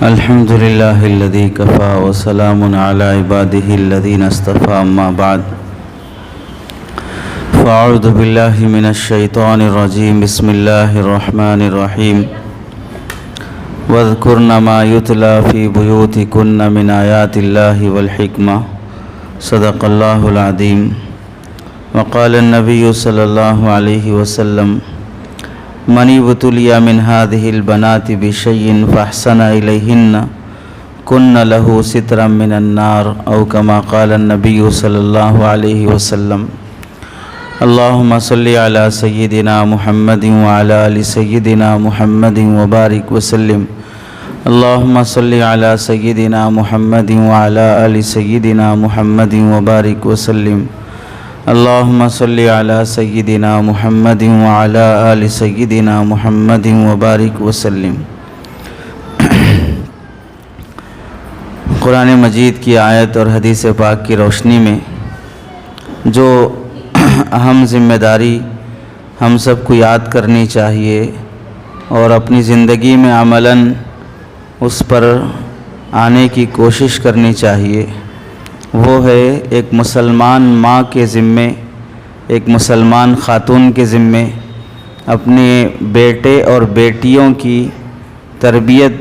الحمد لله الذي كفى وسلام على عباده الذين اصطفى أما بعد فأعوذ بالله من الشيطان الرجيم بسم الله الرحمن الرحيم واذكرن ما يتلى في بيوتكن من آيات الله والحكمة صدق الله العظيم وقال النبي صلى الله عليه وسلم من ابتلي من هذه البنات بشيء فأحسن إليهن كن له سترا من النار أو كما قال النبي صلى الله عليه وسلم اللهم صل على سيدنا محمد وعلى آل سيدنا محمد وبارك وسلم اللهم صل على سيدنا محمد وعلى آل سيدنا محمد وبارك وسلم اللهم صل على سيدنا محمد وعلى آل سيدنا محمد وبارك وسلم۔ قرآن مجید کی آیت اور حدیث پاک کی روشنی میں جو اہم ذمہ داری ہم سب کو یاد کرنی چاہیے اور اپنی زندگی میں عملاً اس پر آنے کی کوشش کرنی چاہیے، وہ ہے ایک مسلمان ماں کے ذمے، ایک مسلمان خاتون کے ذمے اپنے بیٹے اور بیٹیوں کی تربیت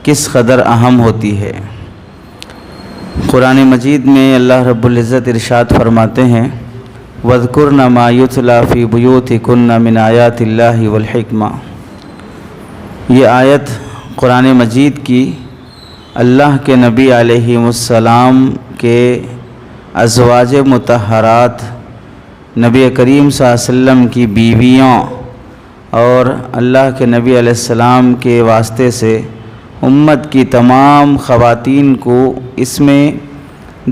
کس قدر اہم ہوتی ہے۔ قرآن مجید میں اللہ رب العزت ارشاد فرماتے ہیں وَاذْكُرْنَ مَا يُتْلَى فِي بُيُوتِكُنَّ مِنْ آيَاتِ اللَّهِ وَالْحِكْمَةِ۔ یہ آیت قرآن مجید کی اللہ کے نبی علیہ السلام کے ازواج مطہرات نبی کریم صلی اللہ علیہ وسلم کی بیویوں اور اللہ کے نبی علیہ السلام کے واسطے سے امت کی تمام خواتین کو اس میں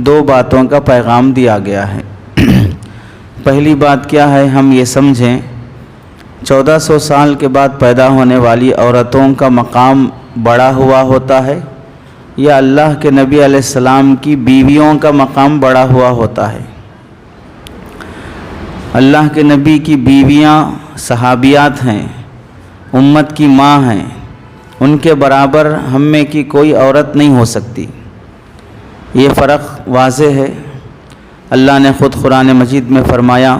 دو باتوں کا پیغام دیا گیا ہے۔ پہلی بات کیا ہے، ہم یہ سمجھیں 1400 سال کے بعد پیدا ہونے والی عورتوں کا مقام بڑا ہوا ہوتا ہے یا اللہ کے نبی علیہ السلام کی بیویوں کا مقام بڑا ہوا ہوتا ہے؟ اللہ کے نبی کی بیویاں صحابیات ہیں، امت کی ماں ہیں، ان کے برابر ہم میں کی کوئی عورت نہیں ہو سکتی۔ یہ فرق واضح ہے۔ اللہ نے خود قرآن مجید میں فرمایا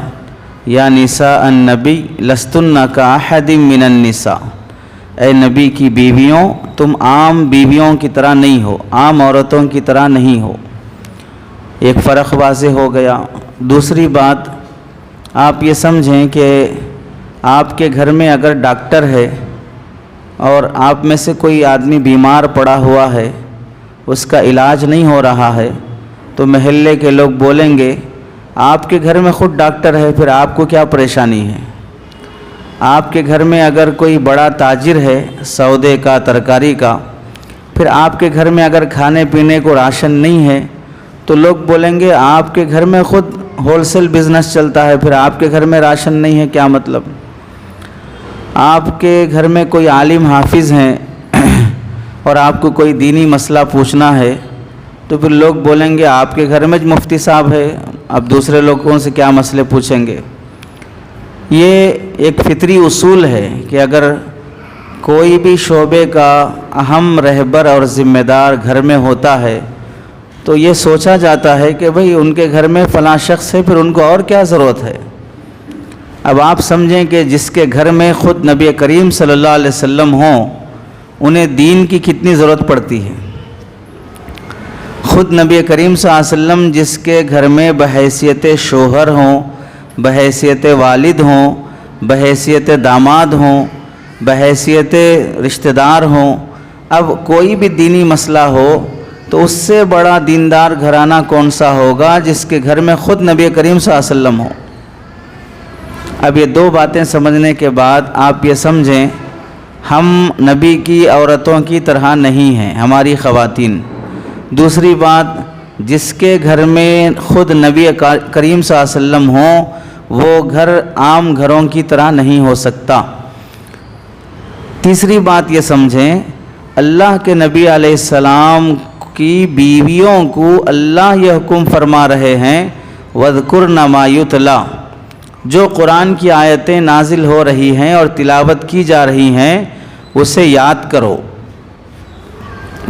یا نساء النبی لستن کاحد من النساء، اے نبی کی بیویوں تم عام بیویوں کی طرح نہیں ہو، عام عورتوں کی طرح نہیں ہو۔ ایک فرق واضح ہو گیا۔ دوسری بات آپ یہ سمجھیں کہ آپ کے گھر میں اگر ڈاکٹر ہے اور آپ میں سے کوئی آدمی بیمار پڑا ہوا ہے، اس کا علاج نہیں ہو رہا ہے، تو محلے کے لوگ بولیں گے آپ کے گھر میں خود ڈاکٹر ہے، پھر آپ کو کیا پریشانی ہے؟ آپ کے گھر میں اگر کوئی بڑا تاجر ہے سودے کا، ترکاری کا، پھر آپ کے گھر میں اگر کھانے پینے کو راشن نہیں ہے تو لوگ بولیں گے آپ کے گھر میں خود ہول سیل بزنس چلتا ہے، پھر آپ کے گھر میں راشن نہیں ہے، کیا مطلب؟ آپ کے گھر میں کوئی عالم حافظ ہیں اور آپ کو کوئی دینی مسئلہ پوچھنا ہے تو پھر لوگ بولیں گے آپ کے گھر میں مفتی صاحب ہے، اب دوسرے لوگوں سے کیا مسئلے پوچھیں گے؟ یہ ایک فطری اصول ہے کہ اگر کوئی بھی شعبے کا اہم رہبر اور ذمہ دار گھر میں ہوتا ہے تو یہ سوچا جاتا ہے کہ بھئی ان کے گھر میں فلاں شخص ہے، پھر ان کو اور کیا ضرورت ہے؟ اب آپ سمجھیں کہ جس کے گھر میں خود نبی کریم صلی اللہ علیہ وسلم ہوں انہیں دین کی کتنی ضرورت پڑتی ہے۔ خود نبی کریم صلی اللہ علیہ وسلم جس کے گھر میں بحیثیت شوہر ہوں، بحیثیت والد ہوں، بحیثیت داماد ہوں، بحیثیت رشتہ دار ہوں، اب کوئی بھی دینی مسئلہ ہو تو اس سے بڑا دیندار گھرانہ کون سا ہوگا جس کے گھر میں خود نبی کریم صلی اللہ علیہ وسلم ہو۔ اب یہ دو باتیں سمجھنے کے بعد آپ یہ سمجھیں ہم نبی کی عورتوں کی طرح نہیں ہیں ہماری خواتین۔ دوسری بات جس کے گھر میں خود نبی کریم صلی اللہ علیہ وسلم ہوں وہ گھر عام گھروں کی طرح نہیں ہو سکتا۔ تیسری بات یہ سمجھیں اللہ کے نبی علیہ السلام کی بیویوں کو اللہ یہ حکم فرما رہے ہیں وَاذْكُرْنَ مَا يُتْلَى، جو قرآن کی آیتیں نازل ہو رہی ہیں اور تلاوت کی جا رہی ہیں اسے یاد کرو۔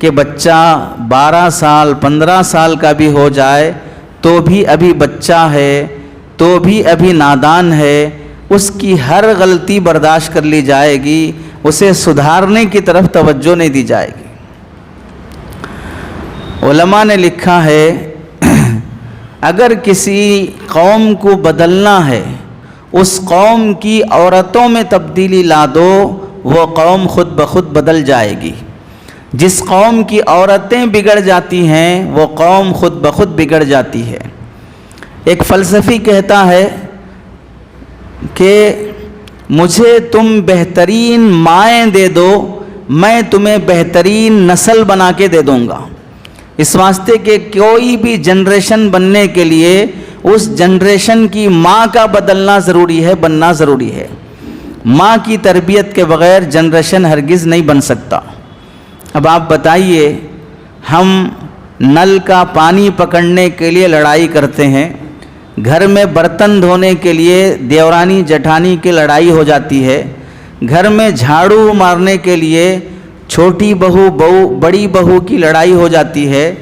کہ بچہ 12 سال 15 سال کا بھی ہو جائے تو بھی ابھی بچہ ہے، تو بھی ابھی نادان ہے، اس کی ہر غلطی برداشت کر لی جائے گی، اسے سدھارنے کی طرف توجہ نہیں دی جائے گی۔ علماء نے لکھا ہے اگر کسی قوم کو بدلنا ہے، اس قوم کی عورتوں میں تبدیلی لا دو، وہ قوم خود بخود بدل جائے گی۔ جس قوم کی عورتیں بگڑ جاتی ہیں وہ قوم خود بخود بگڑ جاتی ہے۔ ایک فلسفی کہتا ہے کہ مجھے تم بہترین مائیں دے دو، میں تمہیں بہترین نسل بنا کے دے دوں گا۔ اس واسطے کہ کوئی بھی جنریشن بننے کے لیے اس جنریشن کی ماں کا بدلنا ضروری ہے، بننا ضروری ہے۔ ماں کی تربیت کے بغیر جنریشن ہرگز نہیں بن سکتا۔ اب آپ بتائیے، ہم نل کا پانی پکڑنے کے لیے لڑائی کرتے ہیں، گھر میں برتن دھونے کے لیے دیورانی جٹھانی کی لڑائی ہو جاتی ہے، گھر میں جھاڑو مارنے کے لیے چھوٹی بہو بڑی بہو کی لڑائی ہو جاتی ہے،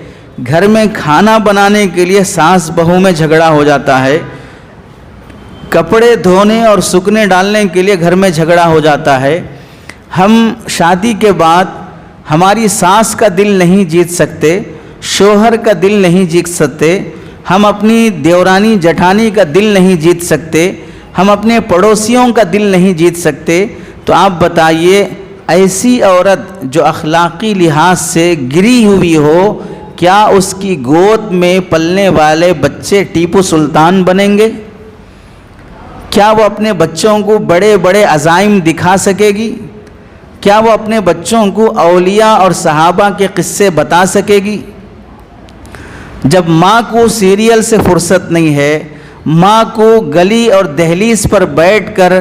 گھر میں کھانا بنانے کے لیے ساس بہو میں جھگڑا ہو جاتا ہے، کپڑے دھونے اور سکنے ڈالنے کے لیے گھر میں جھگڑا ہو جاتا ہے۔ ہم شادی کے بعد ہماری ساس کا دل نہیں جیت سکتے، شوہر کا دل نہیں جیت سکتے، ہم اپنی دیورانی جٹھانی کا دل نہیں جیت سکتے، ہم اپنے پڑوسیوں کا دل نہیں جیت سکتے، تو آپ بتائیے ایسی عورت جو اخلاقی لحاظ سے گری ہوئی ہو، کیا اس کی گود میں پلنے والے بچے ٹیپو سلطان بنیں گے؟ کیا وہ اپنے بچوں کو بڑے بڑے عزائم دکھا سکے گی؟ کیا وہ اپنے بچوں کو اولیاء اور صحابہ کے قصے بتا سکے گی؟ جب ماں کو سیریل سے فرصت نہیں ہے، ماں کو گلی اور دہلیز پر بیٹھ کر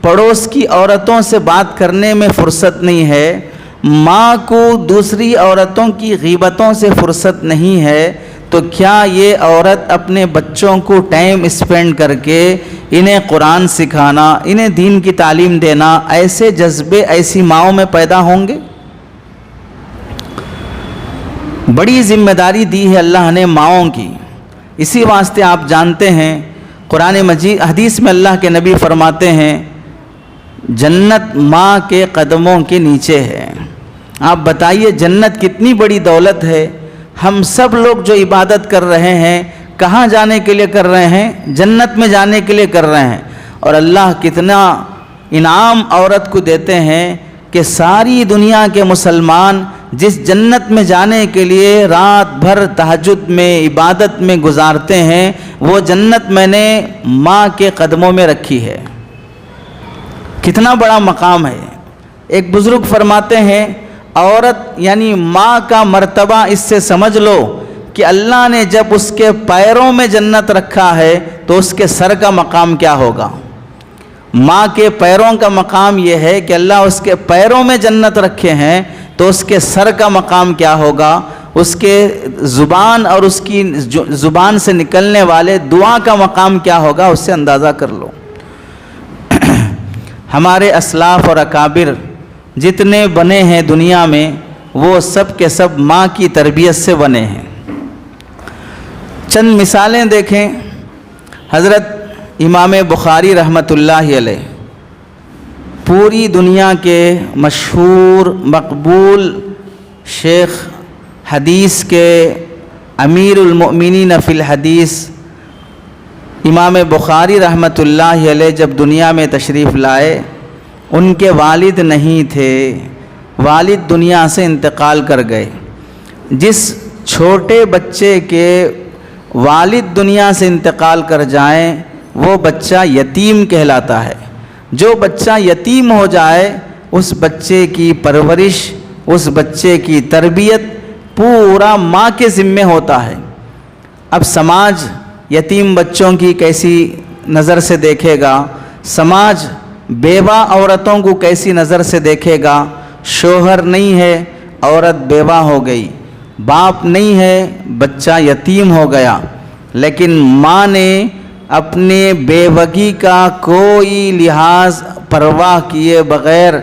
پڑوس کی عورتوں سے بات کرنے میں فرصت نہیں ہے، ماں کو دوسری عورتوں کی غیبتوں سے فرصت نہیں ہے، تو کیا یہ عورت اپنے بچوں کو ٹائم اسپینڈ کر کے انہیں قرآن سکھانا، انہیں دین کی تعلیم دینا، ایسے جذبے ایسی ماؤں میں پیدا ہوں گے؟ بڑی ذمہ داری دی ہے اللہ نے ماؤں کی۔ اسی واسطے آپ جانتے ہیں قرآن مجید حدیث میں اللہ کے نبی فرماتے ہیں جنت ماں کے قدموں کے نیچے ہے۔ آپ بتائیے جنت کتنی بڑی دولت ہے۔ ہم سب لوگ جو عبادت کر رہے ہیں کہاں جانے کے لیے کر رہے ہیں؟ جنت میں جانے کے لیے کر رہے ہیں۔ اور اللہ کتنا انعام عورت کو دیتے ہیں کہ ساری دنیا کے مسلمان جس جنت میں جانے کے لیے رات بھر تہجد میں عبادت میں گزارتے ہیں، وہ جنت میں نے ماں کے قدموں میں رکھی ہے۔ کتنا بڑا مقام ہے۔ ایک بزرگ فرماتے ہیں عورت یعنی ماں کا مرتبہ اس سے سمجھ لو کہ اللہ نے جب اس کے پیروں میں جنت رکھا ہے تو اس کے سر کا مقام کیا ہوگا۔ ماں کے پیروں کا مقام یہ ہے کہ اللہ اس کے پیروں میں جنت رکھے ہیں، تو اس کے سر کا مقام کیا ہوگا، اس کے زبان اور اس کی زبان سے نکلنے والے دعا کا مقام کیا ہوگا، اس سے اندازہ کر لو۔ ہمارے اسلاف اور اکابر جتنے بنے ہیں دنیا میں، وہ سب کے سب ماں کی تربیت سے بنے ہیں۔ چند مثالیں دیکھیں۔ حضرت امام بخاری رحمۃ اللہ علیہ پوری دنیا کے مشہور مقبول شیخ حدیث کے امیر المؤمنین فی الحدیث امام بخاری رحمۃ اللہ علیہ جب دنیا میں تشریف لائے، ان کے والد نہیں تھے، والد دنیا سے انتقال کر گئے۔ جس چھوٹے بچے کے والد دنیا سے انتقال کر جائیں وہ بچہ یتیم کہلاتا ہے۔ جو بچہ یتیم ہو جائے اس بچے کی پرورش، اس بچے کی تربیت پورا ماں کے ذمے ہوتا ہے۔ اب سماج یتیم بچوں کی کیسی نظر سے دیکھے گا، سماج بیوہ عورتوں کو کیسی نظر سے دیکھے گا۔ شوہر نہیں ہے، عورت بیوہ ہو گئی، باپ نہیں ہے، بچہ یتیم ہو گیا، لیکن ماں نے اپنے بیوگی کا کوئی لحاظ پرواہ کیے بغیر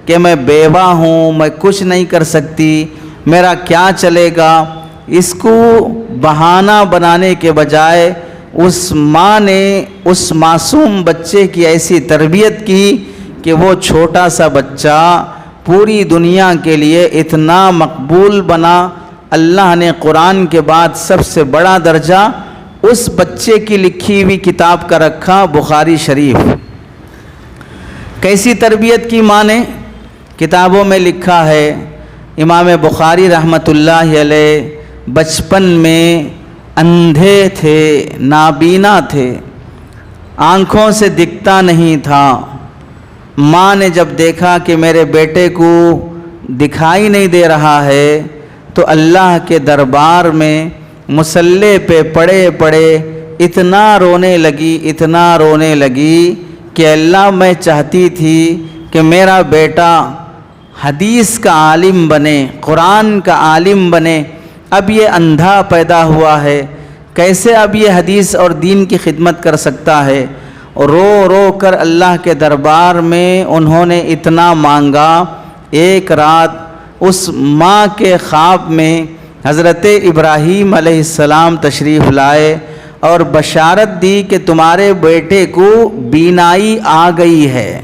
کہ میں بیوہ ہوں، میں کچھ نہیں کر سکتی، میرا کیا چلے گا، اس کو بہانہ بنانے کے بجائے اس ماں نے اس معصوم بچے کی ایسی تربیت کی کہ وہ چھوٹا سا بچہ پوری دنیا کے لیے اتنا مقبول بنا۔ اللہ نے قرآن کے بعد سب سے بڑا درجہ اس بچے کی لکھی ہوئی کتاب کا رکھا، بخاری شریف۔ کیسی تربیت کی ماں نے؟ کتابوں میں لکھا ہے امام بخاری رحمۃ اللہ علیہ بچپن میں اندھے تھے، نابینا تھے، آنکھوں سے دکھتا نہیں تھا۔ ماں نے جب دیکھا کہ میرے بیٹے کو دکھائی نہیں دے رہا ہے تو اللہ کے دربار میں مصلی پہ پڑے پڑے اتنا رونے لگی کہ اللہ میں چاہتی تھی کہ میرا بیٹا حدیث کا عالم بنے، قرآن کا عالم بنے۔ اب یہ اندھا پیدا ہوا ہے، کیسے اب یہ حدیث اور دین کی خدمت کر سکتا ہے؟ رو رو کر اللہ کے دربار میں انہوں نے اتنا مانگا۔ ایک رات اس ماں کے خواب میں حضرت ابراہیم علیہ السلام تشریف لائے اور بشارت دی کہ تمہارے بیٹے کو بینائی آ گئی ہے۔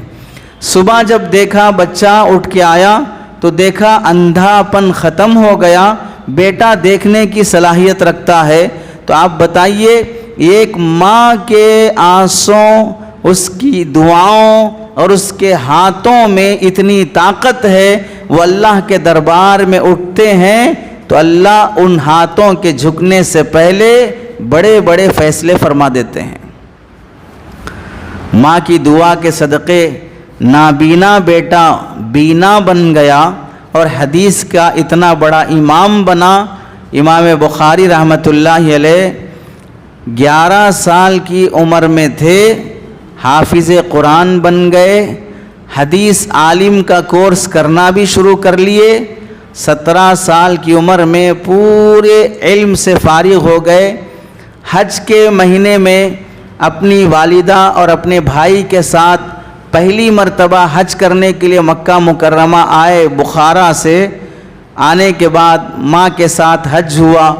صبح جب دیکھا بچہ اٹھ کے آیا تو دیکھا اندھا پن ختم ہو گیا، بیٹا دیکھنے کی صلاحیت رکھتا ہے۔ تو آپ بتائیے، ایک ماں کے آنسوں، اس کی دعاؤں اور اس کے ہاتھوں میں اتنی طاقت ہے، وہ اللہ کے دربار میں اٹھتے ہیں تو اللہ ان ہاتھوں کے جھکنے سے پہلے بڑے بڑے فیصلے فرما دیتے ہیں۔ ماں کی دعا کے صدقے نابینا بیٹا بینا بن گیا اور حدیث کا اتنا بڑا امام بنا۔ امام بخاری رحمۃ اللہ علیہ 11 سال کی عمر میں تھے، حافظ قرآن بن گئے، حدیث عالم کا کورس کرنا بھی شروع کر لیے۔ 17 سال کی عمر میں پورے علم سے فارغ ہو گئے۔ حج کے مہینے میں اپنی والدہ اور اپنے بھائی کے ساتھ پہلی مرتبہ حج کرنے کے لیے مکہ مکرمہ آئے۔ بخارا سے آنے کے بعد ماں کے ساتھ حج ہوا۔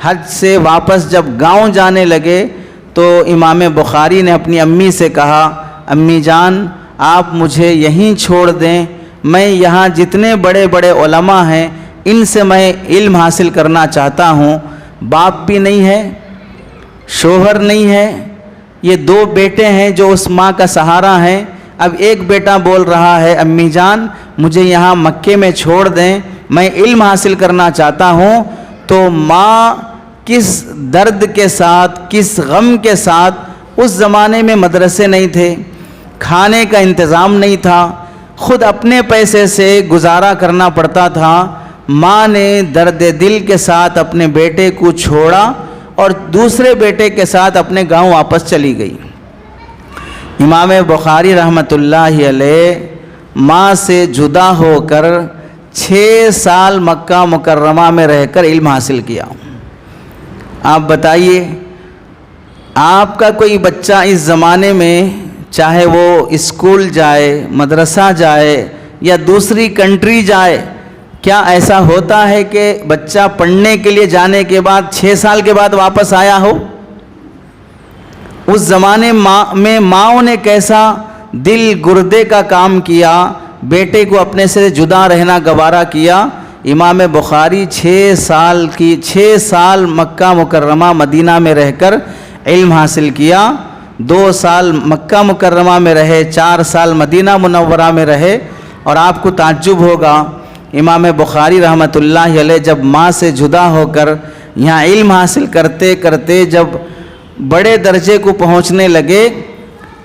حج سے واپس جب گاؤں جانے لگے تو امام بخاری نے اپنی امی سے کہا، امی جان آپ مجھے یہیں چھوڑ دیں، میں یہاں جتنے بڑے بڑے علماء ہیں ان سے میں علم حاصل کرنا چاہتا ہوں۔ باپ بھی نہیں ہے، شوہر نہیں ہے، یہ 2 بیٹے ہیں جو اس ماں کا سہارا ہیں۔ اب ایک بیٹا بول رہا ہے امی جان مجھے یہاں مکے میں چھوڑ دیں، میں علم حاصل کرنا چاہتا ہوں۔ تو ماں کس درد کے ساتھ، کس غم کے ساتھ، اس زمانے میں مدرسے نہیں تھے، کھانے کا انتظام نہیں تھا، خود اپنے پیسے سے گزارا کرنا پڑتا تھا۔ ماں نے درد دل کے ساتھ اپنے بیٹے کو چھوڑا اور دوسرے بیٹے کے ساتھ اپنے گاؤں واپس چلی گئی۔ امام بخاری رحمۃ اللہ علیہ ماں سے جدا ہو کر 6 سال مکہ مکرمہ میں رہ کر علم حاصل کیا۔ آپ بتائیے، آپ کا کوئی بچہ اس زمانے میں چاہے وہ اسکول جائے، مدرسہ جائے یا دوسری کنٹری جائے، کیا ایسا ہوتا ہے کہ بچہ پڑھنے کے لیے جانے کے بعد 6 سال کے بعد واپس آیا ہو؟ اس زمانے میں ماؤں نے کیسا دل گردے کا کام کیا، بیٹے کو اپنے سے جدا رہنا گوارا کیا۔ امام بخاری 6 سال مکہ مکرمہ مدینہ میں رہ کر علم حاصل کیا، 2 سال مکہ مکرمہ میں رہے، 4 سال مدینہ منورہ میں رہے۔ اور آپ کو تعجب ہوگا، امام بخاری رحمۃ اللہ علیہ جب ماں سے جدا ہو کر یہاں علم حاصل کرتے کرتے جب بڑے درجے کو پہنچنے لگے،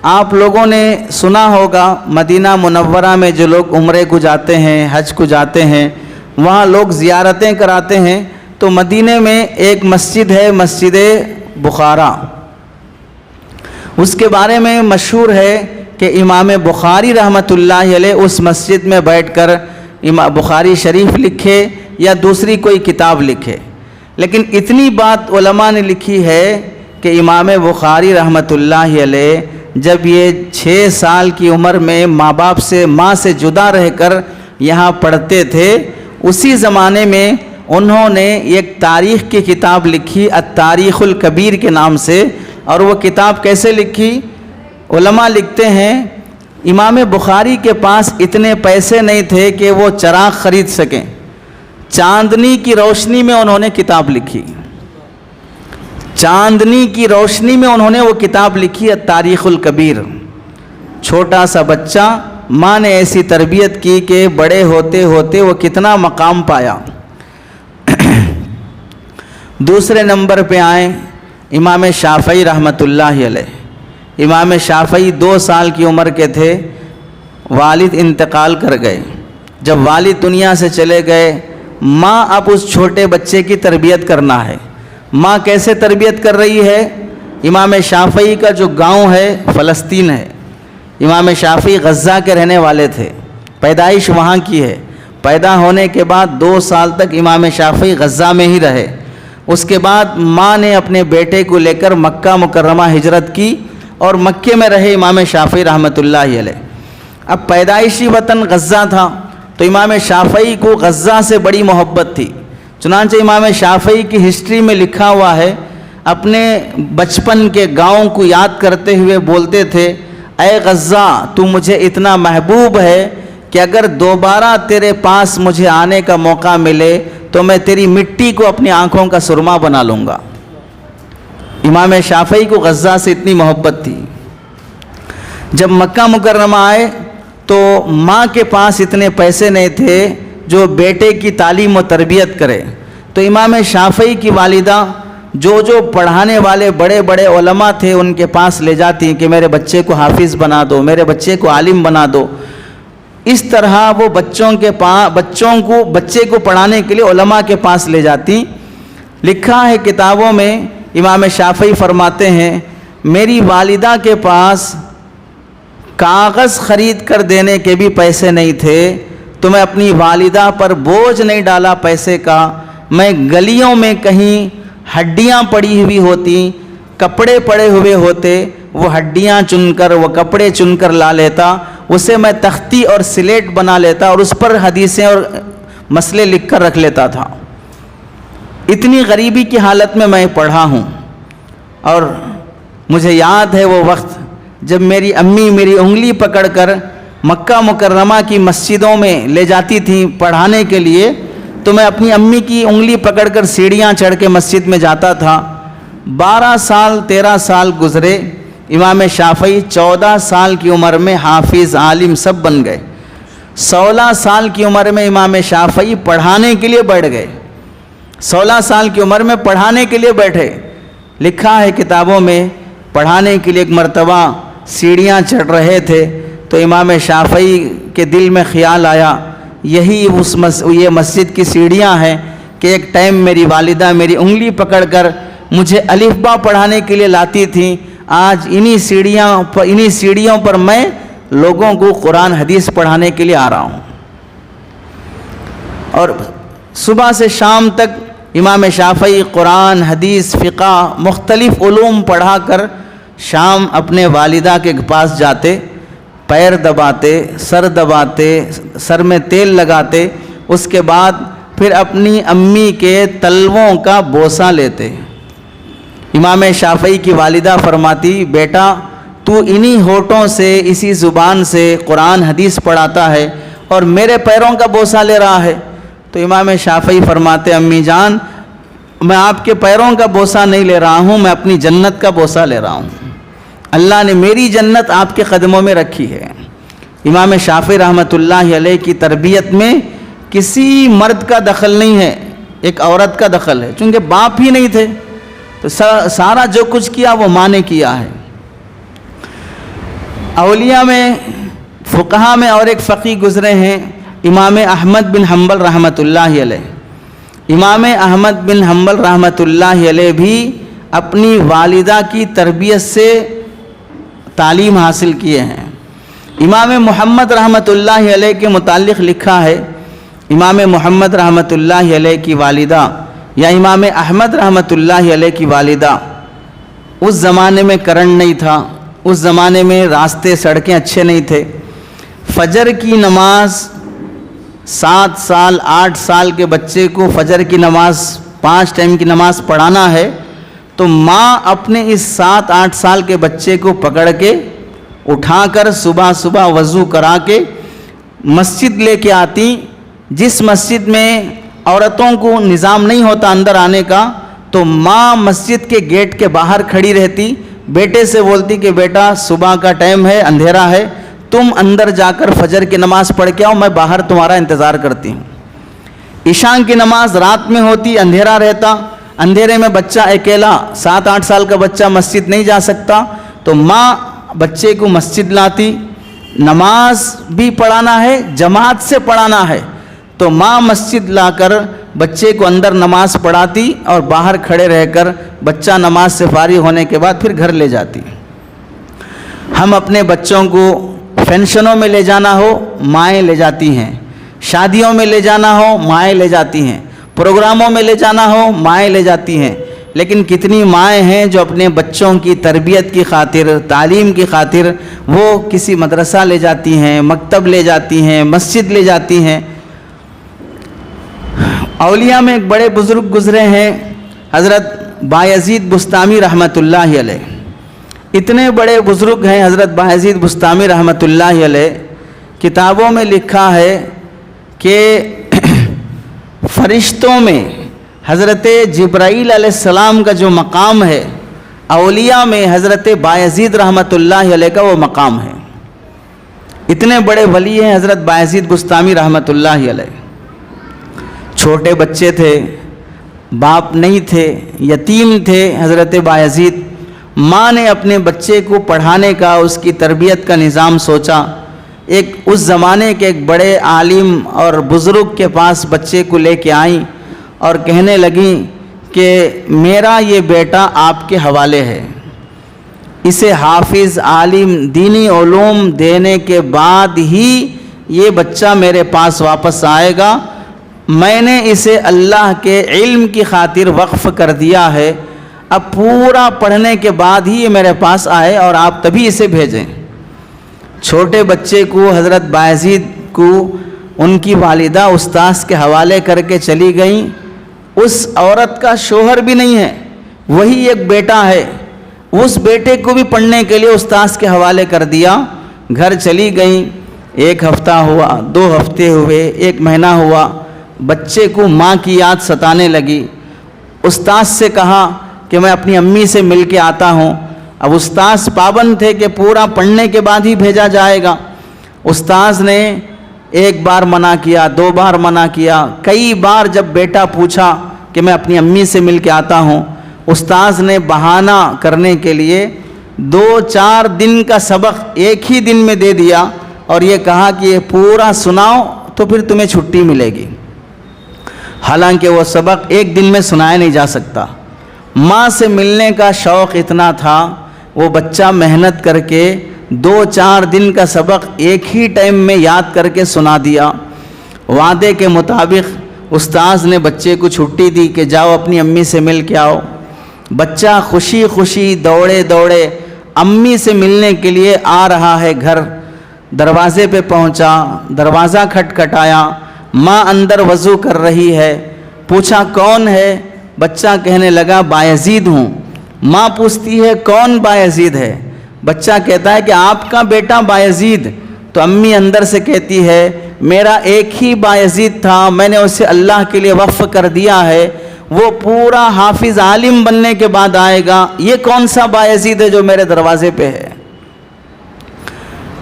آپ لوگوں نے سنا ہوگا مدینہ منورہ میں جو لوگ عمرے کو جاتے ہیں، حج کو جاتے ہیں، وہاں لوگ زیارتیں کراتے ہیں، تو مدینہ میں ایک مسجد ہے، مسجد بخارا۔ اس کے بارے میں مشہور ہے کہ امام بخاری رحمۃ اللہ علیہ اس مسجد میں بیٹھ کر بخاری شریف لکھے یا دوسری کوئی کتاب لکھے۔ لیکن اتنی بات علماء نے لکھی ہے کہ امام بخاری رحمۃ اللہ علیہ جب یہ 6 سال کی عمر میں ماں سے جدا رہ کر یہاں پڑھتے تھے، اسی زمانے میں انہوں نے ایک تاریخ کی کتاب لکھی التاریخ الکبیر کے نام سے. اور وہ کتاب کیسے لکھی؟ علماء لکھتے ہیں امام بخاری کے پاس اتنے پیسے نہیں تھے کہ وہ چراغ خرید سکیں. چاندنی کی روشنی میں انہوں نے کتاب لکھی. چاندنی کی روشنی میں انہوں نے وہ کتاب لکھی التاریخ الکبیر. چھوٹا سا بچہ، ماں نے ایسی تربیت کی کہ بڑے ہوتے ہوتے وہ کتنا مقام پایا. دوسرے نمبر پہ آئیں امام شافعی رحمۃ اللہ علیہ. امام شافعی 2 سال کی عمر کے تھے، والد انتقال کر گئے. جب والد دنیا سے چلے گئے، ماں اب اس چھوٹے بچے کی تربیت کرنا ہے. ماں کیسے تربیت کر رہی ہے؟ امام شافعی کا جو گاؤں ہے فلسطین ہے. امام شافعی غزہ کے رہنے والے تھے، پیدائش وہاں کی ہے. پیدا ہونے کے بعد 2 سال تک امام شافعی غزہ میں ہی رہے. اس کے بعد ماں نے اپنے بیٹے کو لے کر مکہ مکرمہ ہجرت کی اور مکے میں رہے امام شافعی رحمۃ اللہ علیہ. اب پیدائشی وطن غزہ تھا تو امام شافعی کو غزہ سے بڑی محبت تھی. چنانچہ امام شافعی کی ہسٹری میں لکھا ہوا ہے، اپنے بچپن کے گاؤں کو یاد کرتے ہوئے بولتے تھے، اے غزہ تو مجھے اتنا محبوب ہے کہ اگر دوبارہ تیرے پاس مجھے آنے کا موقع ملے تو میں تیری مٹی کو اپنی آنکھوں کا سرما بنا لوں گا. امام شافعی کو غزہ سے اتنی محبت تھی. جب مکہ مکرمہ آئے تو ماں کے پاس اتنے پیسے نہیں تھے جو بیٹے کی تعلیم و تربیت کرے. تو امام شافعی کی والدہ جو پڑھانے والے بڑے بڑے علماء تھے ان کے پاس لے جاتی کہ میرے بچے کو حافظ بنا دو، میرے بچے کو عالم بنا دو. اس طرح وہ بچے کو پڑھانے کے لیے علماء کے پاس لے جاتی. لکھا ہے کتابوں میں، امام شافعی فرماتے ہیں میری والدہ کے پاس کاغذ خرید کر دینے کے بھی پیسے نہیں تھے تو میں اپنی والدہ پر بوجھ نہیں ڈالا پیسے کا. میں گلیوں میں کہیں ہڈیاں پڑی ہوئی ہوتی، کپڑے پڑے ہوئے ہوتے، وہ ہڈیاں چن کر وہ کپڑے چن کر لا لیتا، اسے میں تختی اور سلیٹ بنا لیتا اور اس پر حدیثیں اور مسئلے لکھ کر رکھ لیتا تھا. اتنی غریبی کی حالت میں پڑھا ہوں. اور مجھے یاد ہے وہ وقت جب میری امی میری انگلی پکڑ کر مکہ مکرمہ کی مسجدوں میں لے جاتی تھیں پڑھانے کے لیے، تو میں اپنی امی کی انگلی پکڑ کر سیڑھیاں چڑھ کے مسجد میں جاتا تھا. 12 سال 13 سال گزرے. امام شافعی 14 سال کی عمر میں حافظ عالم سب بن گئے. 16 سال کی عمر میں امام شافعی پڑھانے کے لیے بیٹھ گئے. 16 سال کی عمر میں پڑھانے کے لیے بیٹھے. لکھا ہے کتابوں میں پڑھانے کے لیے ایک مرتبہ سیڑھیاں چڑھ رہے تھے تو امام شافعی کے دل میں خیال آیا یہ مسجد کی سیڑھیاں ہیں کہ ایک ٹائم میری والدہ میری انگلی پکڑ کر مجھے الف با پڑھانے کے لیے لاتی تھیں. آج انہی سیڑھیوں پر میں لوگوں کو قرآن حدیث پڑھانے کے لیے آ رہا ہوں. اور صبح سے شام تک امام شافعی قرآن حدیث فقہ مختلف علوم پڑھا کر شام اپنے والدہ کے پاس جاتے، پیر دباتے، سر دباتے، سر میں تیل لگاتے. اس کے بعد پھر اپنی امی کے تلووں کا بوسہ لیتے. امام شافعی کی والدہ فرماتی بیٹا تو انہی ہونٹوں سے اسی زبان سے قرآن حدیث پڑھاتا ہے اور میرے پیروں کا بوسہ لے رہا ہے. تو امام شافعی فرماتے امی جان میں آپ کے پیروں کا بوسہ نہیں لے رہا ہوں، میں اپنی جنت کا بوسہ لے رہا ہوں. اللہ نے میری جنت آپ کے قدموں میں رکھی ہے. امام شافعی رحمۃ اللہ علیہ کی تربیت میں کسی مرد کا دخل نہیں ہے، ایک عورت کا دخل ہے. چونکہ باپ ہی نہیں تھے تو سارا جو کچھ کیا وہ ماں نے کیا ہے. اولیاء میں فقہا میں اور ایک فقیہ گزرے ہیں امام احمد بن حنبل رحمۃ اللہ علیہ. امام احمد بن حنبل رحمۃ اللہ علیہ بھی اپنی والدہ کی تربیت سے تعلیم حاصل کیے ہیں. امام محمد رحمۃ اللہ علیہ کے متعلق لکھا ہے، امام محمد رحمۃ اللہ علیہ کی والدہ یا امام احمد رحمۃ اللہ علیہ کی والدہ، اس زمانے میں کرنٹ نہیں تھا، اس زمانے میں راستے سڑکیں اچھے نہیں تھے. فجر کی نماز 7 سال 8 سال کے بچے کو فجر کی نماز 5 ٹائم کی نماز پڑھانا ہے تو ماں اپنے اس 7-8 سال کے بچے کو پکڑ کے اٹھا کر صبح صبح وضو کرا کے مسجد لے کے آتی. جس مسجد میں عورتوں کو نظام نہیں ہوتا اندر آنے کا تو ماں مسجد کے گیٹ کے باہر کھڑی رہتی, بیٹے سے بولتی کہ بیٹا صبح کا ٹائم ہے, اندھیرا ہے, تم اندر جا کر فجر کی نماز پڑھ کے آؤ, میں باہر تمہارا انتظار کرتی ہوں. عشاء کی نماز رات میں ہوتی, اندھیرا رہتا, اندھیرے میں بچہ اکیلا 7-8 سال کا بچہ مسجد نہیں جا سکتا تو ماں بچے کو مسجد لاتی. نماز بھی پڑھانا ہے, جماعت سے پڑھانا ہے تو ماں مسجد لا کر بچے کو اندر نماز پڑھاتی اور باہر کھڑے رہ کر بچہ نماز سے فارغ ہونے کے بعد پھر گھر لے جاتی. ہم اپنے بچوں کو فنکشنوں میں لے جانا ہو مائیں لے جاتی ہیں, شادیوں میں لے جانا ہو مائیں لے جاتی ہیں, پروگراموں میں لے جانا ہو مائیں لے جاتی ہیں. لیکن کتنی مائیں ہیں جو اپنے بچوں کی تربیت کی خاطر, تعلیم کی خاطر وہ کسی مدرسہ لے جاتی ہیں, مکتب لے جاتی ہیں, مسجد لے جاتی ہیں. اولیاء میں ایک بڑے بزرگ گزرے ہیں حضرت بایزید بستامی رحمۃ اللہ علیہ. اتنے بڑے بزرگ ہیں حضرت بایزید بستامی رحمۃ اللہ علیہ, کتابوں میں لکھا ہے کہ فرشتوں میں حضرت جبرائیل علیہ السلام کا جو مقام ہے, اولیاء میں حضرت بایزید رحمۃ اللہ علیہ کا وہ مقام ہے. اتنے بڑے ولی ہیں حضرت بایزید بستامی رحمۃ اللہ علیہ. چھوٹے بچے تھے, باپ نہیں تھے, یتیم تھے حضرت بایزید. ماں نے اپنے بچے کو پڑھانے کا, اس کی تربیت کا نظام سوچا. ایک اس زمانے کے ایک بڑے عالم اور بزرگ کے پاس بچے کو لے کے آئیں اور کہنے لگیں کہ میرا یہ بیٹا آپ کے حوالے ہے, اسے حافظ عالم دینی علوم دینے کے بعد ہی یہ بچہ میرے پاس واپس آئے گا. میں نے اسے اللہ کے علم کی خاطر وقف کر دیا ہے, اب پورا پڑھنے کے بعد ہی یہ میرے پاس آئے اور آپ تبھی اسے بھیجیں. چھوٹے بچے کو حضرت بایزید کو ان کی والدہ استاذ کے حوالے کر کے چلی گئیں. اس عورت کا شوہر بھی نہیں ہے, وہی ایک بیٹا ہے. اس بیٹے کو بھی پڑھنے کے لیے استاذ کے حوالے کر دیا. گھر چلی گئیں, 1 ہفتہ ہوا, 2 ہفتے ہوئے, 1 مہینہ ہوا. بچے کو ماں کی یاد ستانے لگی. استاذ سے کہا کہ میں اپنی امی سے مل کے آتا ہوں. اب استاذ پابند تھے کہ پورا پڑھنے کے بعد ہی بھیجا جائے گا. استاذ نے 1 بار منع کیا, 2 بار منع کیا, کئی بار جب بیٹا پوچھا کہ میں اپنی امی سے مل کے آتا ہوں, استاذ نے بہانہ کرنے کے لیے 2-4 دن کا سبق ایک ہی دن میں دے دیا اور یہ کہا کہ یہ پورا سناؤ تو پھر تمہیں چھٹی ملے گی. حالانکہ وہ سبق ایک دن میں سنایا نہیں جا سکتا. ماں سے ملنے کا شوق اتنا تھا, وہ بچہ محنت کر کے 2-4 دن کا سبق ایک ہی ٹائم میں یاد کر کے سنا دیا. وعدے کے مطابق استاذ نے بچے کو چھٹی دی کہ جاؤ اپنی امی سے مل کے آؤ. بچہ خوشی خوشی دوڑے دوڑے امی سے ملنے کے لیے آ رہا ہے گھر. دروازے پہ پہنچا, دروازہ کھٹکھٹایا, ماں اندر وضو کر رہی ہے. پوچھا کون ہے؟ بچہ کہنے لگا بایزید ہوں. ماں پوچھتی ہے کون بایزید ہے؟ بچہ کہتا ہے کہ آپ کا بیٹا بایزید. تو امی اندر سے کہتی ہے میرا ایک ہی بایزید تھا, میں نے اسے اللہ کے لیے وقف کر دیا ہے, وہ پورا حافظ عالم بننے کے بعد آئے گا. یہ کون سا بایزید ہے جو میرے دروازے پہ ہے؟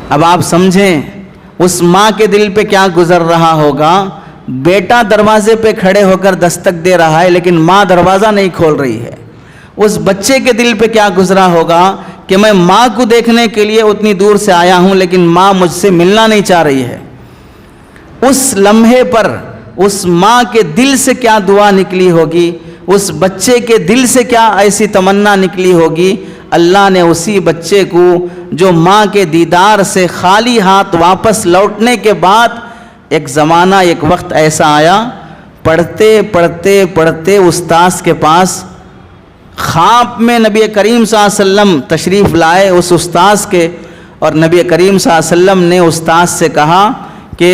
اب آپ سمجھیں اس ماں کے دل پہ کیا گزر رہا ہوگا. بیٹا دروازے پہ کھڑے ہو کر دستک دے رہا ہے لیکن ماں دروازہ نہیں کھول رہی ہے. اس بچے کے دل پہ کیا گزرا ہوگا کہ میں ماں کو دیکھنے کے لیے اتنی دور سے آیا ہوں لیکن ماں مجھ سے ملنا نہیں چاہ رہی ہے. اس لمحے پر اس ماں کے دل سے کیا دعا نکلی ہوگی, اس بچے کے دل سے کیا ایسی تمنا نکلی ہوگی. اللہ نے اسی بچے کو جو ماں کے دیدار سے خالی ہاتھ واپس لوٹنے کے بعد ایک زمانہ, ایک وقت ایسا آیا, پڑھتے پڑھتے پڑھتے استاذ کے پاس خواب میں نبی کریم صلی اللہ علیہ وسلم تشریف لائے اس استاذ کے, اور نبی کریم صلی اللہ علیہ وسلم نے استاذ سے کہا کہ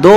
2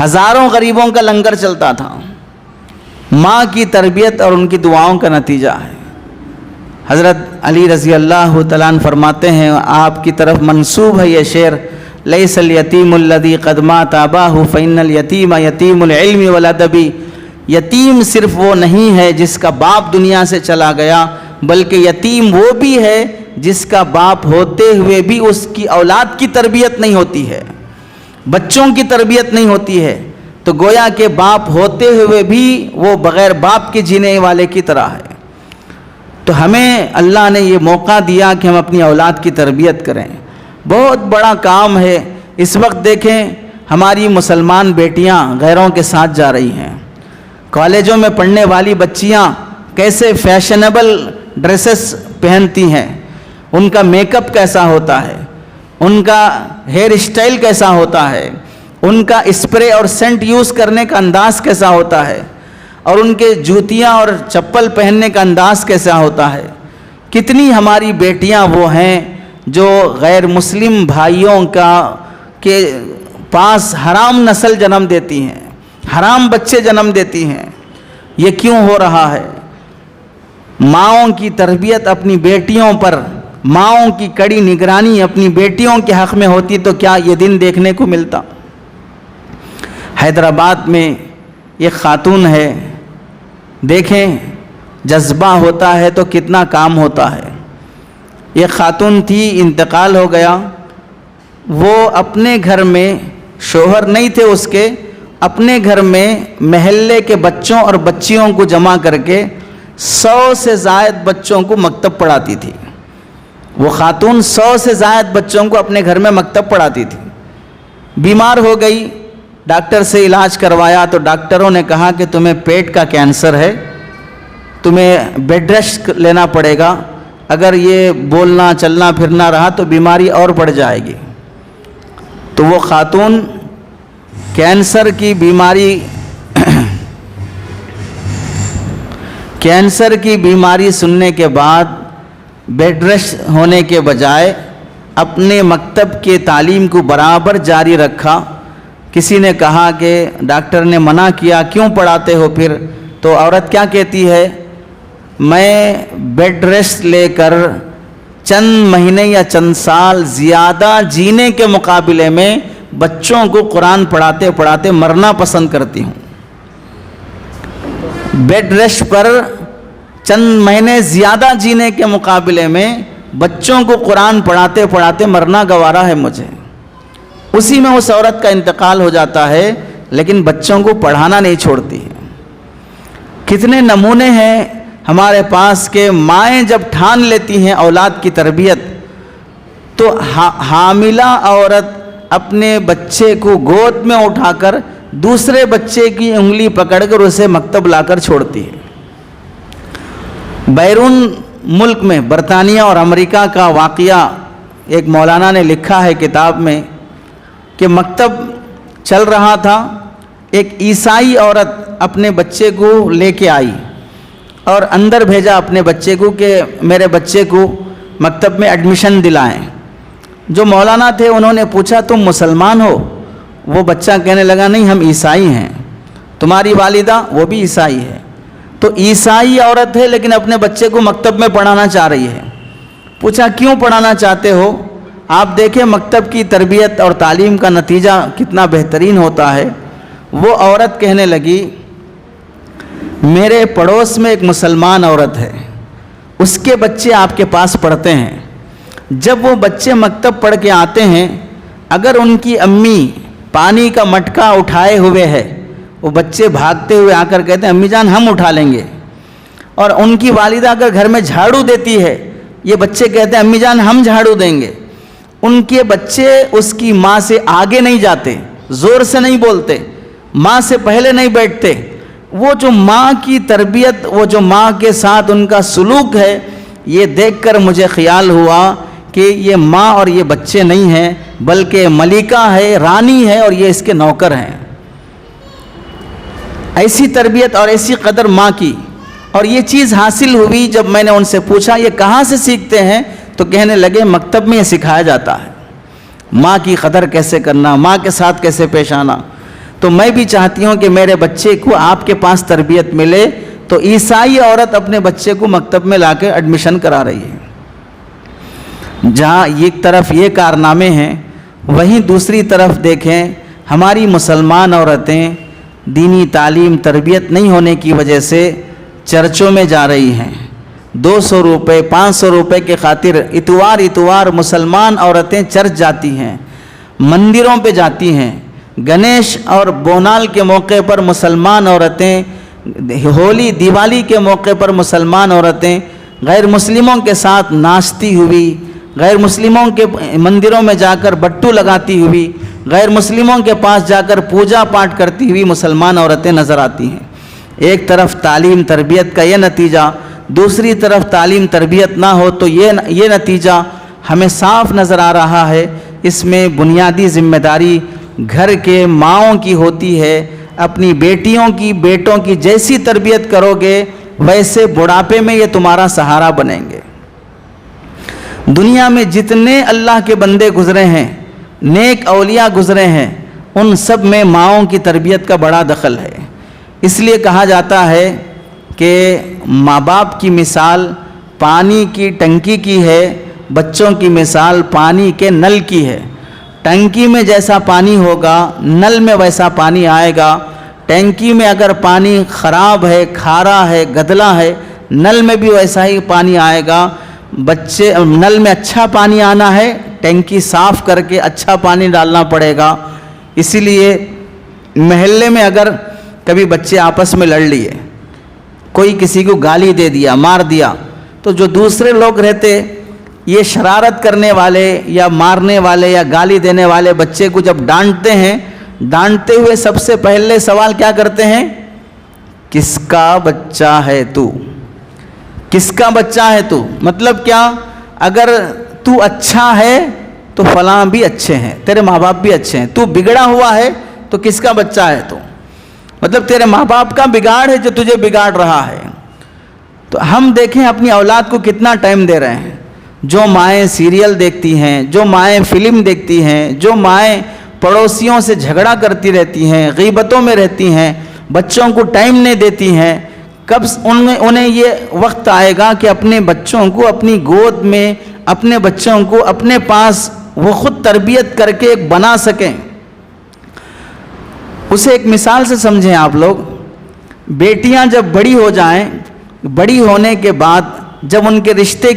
ہزاروں غریبوں کا لنگر چلتا تھا. ماں کی تربیت اور ان کی دعاؤں کا نتیجہ ہے. حضرت علی رضی اللہ تعالیٰ عنہ فرماتے ہیں، آپ کی طرف منسوب ہے یہ شعر، لیس الیتیم الذی قد مات اباہ فإن الیتیم یتیم العلم والادب. یتیم صرف وہ نہیں ہے جس کا باپ دنیا سے چلا گیا، بلکہ یتیم وہ بھی ہے جس کا باپ ہوتے ہوئے بھی اس کی اولاد کی تربیت نہیں ہوتی ہے، بچوں کی تربیت نہیں ہوتی ہے. تو گویا کہ باپ ہوتے ہوئے بھی وہ بغیر باپ کے جینے والے کی طرح ہے. تو ہمیں اللہ نے یہ موقع دیا کہ ہم اپنی اولاد کی تربیت کریں. بہت بڑا کام ہے. اس وقت دیکھیں ہماری مسلمان بیٹیاں غیروں کے ساتھ جا رہی ہیں. کالجوں میں پڑھنے والی بچیاں کیسے فیشنیبل ڈریسز پہنتی ہیں، ان کا میک اپ کیسا ہوتا ہے، ان کا ہیئر اسٹائل کیسا ہوتا ہے، ان کا اسپرے اور سینٹ یوز کرنے کا انداز کیسا ہوتا ہے، اور ان کے جوتیاں اور چپل پہننے کا انداز کیسا ہوتا ہے. کتنی ہماری بیٹیاں وہ ہیں جو غیر مسلم بھائیوں کے پاس حرام نسل جنم دیتی ہیں، حرام بچے جنم دیتی ہیں. یہ کیوں ہو رہا ہے؟ ماؤں کی تربیت اپنی بیٹیوں پر، ماؤں کی کڑی نگرانی اپنی بیٹیوں کے حق میں ہوتی تو کیا یہ دن دیکھنے کو ملتا؟ حیدرآباد میں ایک خاتون ہے، دیکھیں جذبہ ہوتا ہے تو کتنا کام ہوتا ہے. ایک خاتون تھی، انتقال ہو گیا. وہ اپنے گھر میں، شوہر نہیں تھے اس کے، اپنے گھر میں محلے کے بچوں اور بچیوں کو جمع کر کے 100 سے زائد بچوں کو مکتب پڑھاتی تھی. وہ خاتون 100 سے زائد بچوں کو اپنے گھر میں مکتب پڑھاتی تھی. بیمار ہو گئی، ڈاکٹر سے علاج کروایا تو ڈاکٹروں نے کہا کہ تمہیں پیٹ کا کینسر ہے، تمہیں بیڈ ریسٹ لینا پڑے گا، اگر یہ بولنا چلنا پھرنا رہا تو بیماری اور بڑھ جائے گی. تو وہ خاتون کینسر کی بیماری سننے کے بعد بیڈ ریسٹ ہونے کے بجائے اپنے مکتب کے تعلیم کو برابر جاری رکھا. کسی نے کہا کہ ڈاکٹر نے منع کیا، کیوں پڑھاتے ہو پھر؟ تو عورت کیا کہتی ہے، میں بیڈ ریسٹ لے کر چند مہینے یا چند سال زیادہ جینے کے مقابلے میں بچوں کو قرآن پڑھاتے پڑھاتے مرنا پسند کرتی ہوں. بیڈ ریسٹ پر چند مہینے زیادہ جینے کے مقابلے میں بچوں کو قرآن پڑھاتے پڑھاتے مرنا گوارا ہے مجھے. اسی میں اس عورت کا انتقال ہو جاتا ہے، لیکن بچوں کو پڑھانا نہیں چھوڑتی ہے. کتنے نمونے ہیں ہمارے پاس کہ مائیں جب ٹھان لیتی ہیں اولاد کی تربیت تو حاملہ عورت اپنے بچے کو گود میں اٹھا کر دوسرے بچے کی انگلی پکڑ کر اسے مکتب لا کر چھوڑتی ہے. بیرون ملک میں برطانیہ اور امریکہ کا واقعہ ایک مولانا نے لکھا ہے کتاب میں کہ مکتب چل رہا تھا، ایک عیسائی عورت اپنے بچے کو لے کے آئی اور اندر بھیجا اپنے بچے کو کہ میرے بچے کو مکتب میں ایڈمیشن دلائیں. جو مولانا تھے انہوں نے پوچھا تم مسلمان ہو؟ وہ بچہ کہنے لگا نہیں ہم عیسائی ہیں. تمہاری والدہ؟ وہ بھی عیسائی ہے. تو عیسائی عورت ہے لیکن اپنے بچے کو مکتب میں پڑھانا چاہ رہی ہے. پوچھا کیوں پڑھانا چاہتے ہو؟ آپ دیکھیں مکتب کی تربیت اور تعلیم کا نتیجہ کتنا بہترین ہوتا ہے. وہ عورت کہنے لگی میرے پڑوس میں ایک مسلمان عورت ہے، اس کے بچے آپ کے پاس پڑھتے ہیں. جب وہ بچے مکتب پڑھ کے آتے ہیں، اگر ان کی امی پانی کا مٹکا اٹھائے ہوئے ہے، وہ بچے بھاگتے ہوئے آ کر کہتے ہیں امی جان ہم اٹھا لیں گے. اور ان کی والدہ اگر گھر میں جھاڑو دیتی ہے، یہ بچے کہتے ہیں امی جان ہم جھاڑو دیں گے. ان کے بچے اس کی ماں سے آگے نہیں جاتے، زور سے نہیں بولتے، ماں سے پہلے نہیں بیٹھتے. وہ جو ماں کی تربیت، وہ جو ماں کے ساتھ ان کا سلوک ہے، یہ دیکھ کر مجھے خیال ہوا کہ یہ ماں اور یہ بچے نہیں ہیں بلکہ ملکہ ہے، رانی ہے، اور یہ اس کے نوکر ہیں. ایسی تربیت اور ایسی قدر ماں کی. اور یہ چیز حاصل ہوئی جب میں نے ان سے پوچھا یہ کہاں سے سیکھتے ہیں، تو کہنے لگے مکتب میں یہ سکھایا جاتا ہے، ماں کی قدر کیسے کرنا، ماں کے ساتھ کیسے پیش آنا. تو میں بھی چاہتی ہوں کہ میرے بچے کو آپ کے پاس تربیت ملے. تو عیسائی عورت اپنے بچے کو مکتب میں لا کے ایڈمیشن کرا رہی ہے. جہاں ایک طرف یہ کارنامے ہیں، وہیں دوسری طرف دیکھیں ہماری مسلمان عورتیں دینی تعلیم تربیت نہیں ہونے کی وجہ سے چرچوں میں جا رہی ہیں. 200 روپے 500 روپے کے خاطر اتوار مسلمان عورتیں چرچ جاتی ہیں، مندروں پہ جاتی ہیں. گنیش اور بونال کے موقع پر مسلمان عورتیں، ہولی دیوالی کے موقع پر مسلمان عورتیں غیر مسلموں کے ساتھ ناچتی ہوئی، غیر مسلموں کے مندروں میں جا کر بٹو لگاتی ہوئی، غیر مسلموں کے پاس جا کر پوجا پاٹ کرتی ہوئی مسلمان عورتیں نظر آتی ہیں. ایک طرف تعلیم تربیت کا یہ نتیجہ، دوسری طرف تعلیم تربیت نہ ہو تو یہ نتیجہ ہمیں صاف نظر آ رہا ہے. اس میں بنیادی ذمہ داری گھر کے ماؤں کی ہوتی ہے. اپنی بیٹیوں کی بیٹوں کی جیسی تربیت کرو گے ویسے بڑھاپے میں یہ تمہارا سہارا بنیں گے. دنیا میں جتنے اللہ کے بندے گزرے ہیں، نیک اولیاء گزرے ہیں، ان سب میں ماؤں کی تربیت کا بڑا دخل ہے. اس لیے کہا جاتا ہے کہ ماں باپ کی مثال پانی کی ٹنکی کی ہے، بچوں کی مثال پانی کے نل کی ہے. ٹنکی میں جیسا پانی ہوگا نل میں ویسا پانی آئے گا. ٹینکی میں اگر پانی خراب ہے، کھارا ہے، گدلا ہے، نل میں بھی ویسا ہی پانی آئے گا. نل میں اچھا پانی آنا ہے، ٹینکی صاف کر کے اچھا پانی ڈالنا پڑے گا. اسی لیے محلے میں اگر کبھی بچے آپس میں لڑ لیے، کوئی کسی کو گالی دے دیا، مار دیا، تو جو دوسرے لوگ رہتے یہ شرارت کرنے والے یا مارنے والے یا گالی دینے والے بچے کو جب ڈانٹتے ہیں، ڈانٹتے ہوئے سب سے پہلے سوال کیا کرتے ہیں؟ کس کا بچہ ہے تو؟ کس کا بچہ ہے تو؟ مطلب کیا؟ اگر تو اچھا ہے تو فلاں بھی اچھے ہیں، تیرے ماں باپ بھی اچھے ہیں. تو بگڑا ہوا ہے تو کس کا بچہ ہے تو؟ مطلب تیرے ماں باپ کا بگاڑ ہے جو تجھے بگاڑ رہا ہے. تو ہم دیکھیں اپنی اولاد کو کتنا ٹائم دے رہے ہیں. جو مائیں سیریل دیکھتی ہیں، جو مائیں فلم دیکھتی ہیں، جو مائیں پڑوسیوں سے جھگڑا کرتی رہتی ہیں، غیبتوں میں رہتی ہیں، بچوں کو ٹائم نہیں دیتی ہیں، کب انہیں یہ وقت آئے گا کہ اپنے بچوں کو اپنی گود میں، اپنے بچوں کو اپنے پاس وہ خود تربیت کر کے ایک بنا سکیں؟ اسے ایک مثال سے سمجھیں آپ لوگ. بیٹیاں جب بڑی ہو جائیں، بڑی ہونے کے بعد جب ان کے رشتے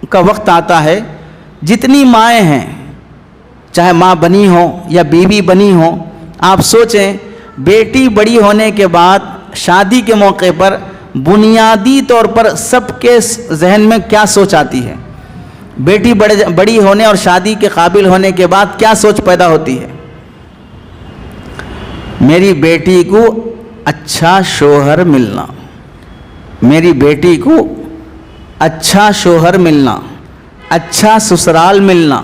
کا وقت آتا ہے، جتنی مائیں ہیں، چاہے ماں بنی ہو یا بیوی بنی ہو، آپ سوچیں بیٹی بڑی ہونے کے بعد شادی کے موقع پر بنیادی طور پر سب کے ذہن میں کیا سوچ آتی ہے؟ بیٹی بڑی ہونے اور شادی کے قابل ہونے کے بعد کیا سوچ پیدا ہوتی ہے؟ میری بیٹی کو اچھا شوہر ملنا، میری بیٹی کو اچھا شوہر ملنا، اچھا سسرال ملنا،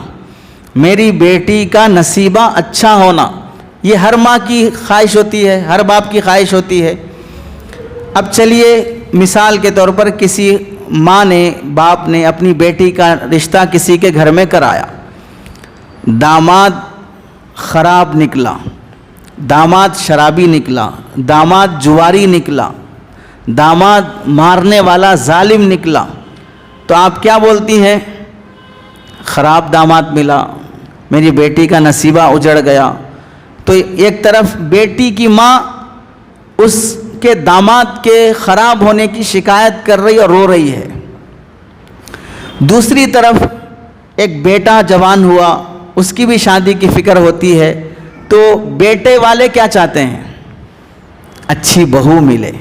میری بیٹی کا نصیبہ اچھا ہونا، یہ ہر ماں کی خواہش ہوتی ہے، ہر باپ کی خواہش ہوتی ہے. اب چلیے مثال کے طور پر کسی ماں نے، باپ نے اپنی بیٹی کا رشتہ کسی کے گھر میں کرایا، داماد خراب نکلا، داماد شرابی نکلا، داماد جواری نکلا، داماد مارنے والا ظالم نکلا، تو آپ کیا بولتی ہیں؟ خراب داماد ملا، میری بیٹی کا نصیبہ اجڑ گیا. تو ایک طرف بیٹی کی ماں اس کے داماد کے خراب ہونے کی شکایت کر رہی اور رو رہی ہے، دوسری طرف ایک بیٹا جوان ہوا، اس کی بھی شادی کی فکر ہوتی ہے. تو بیٹے والے کیا چاہتے ہیں؟ اچھی بہو ملے،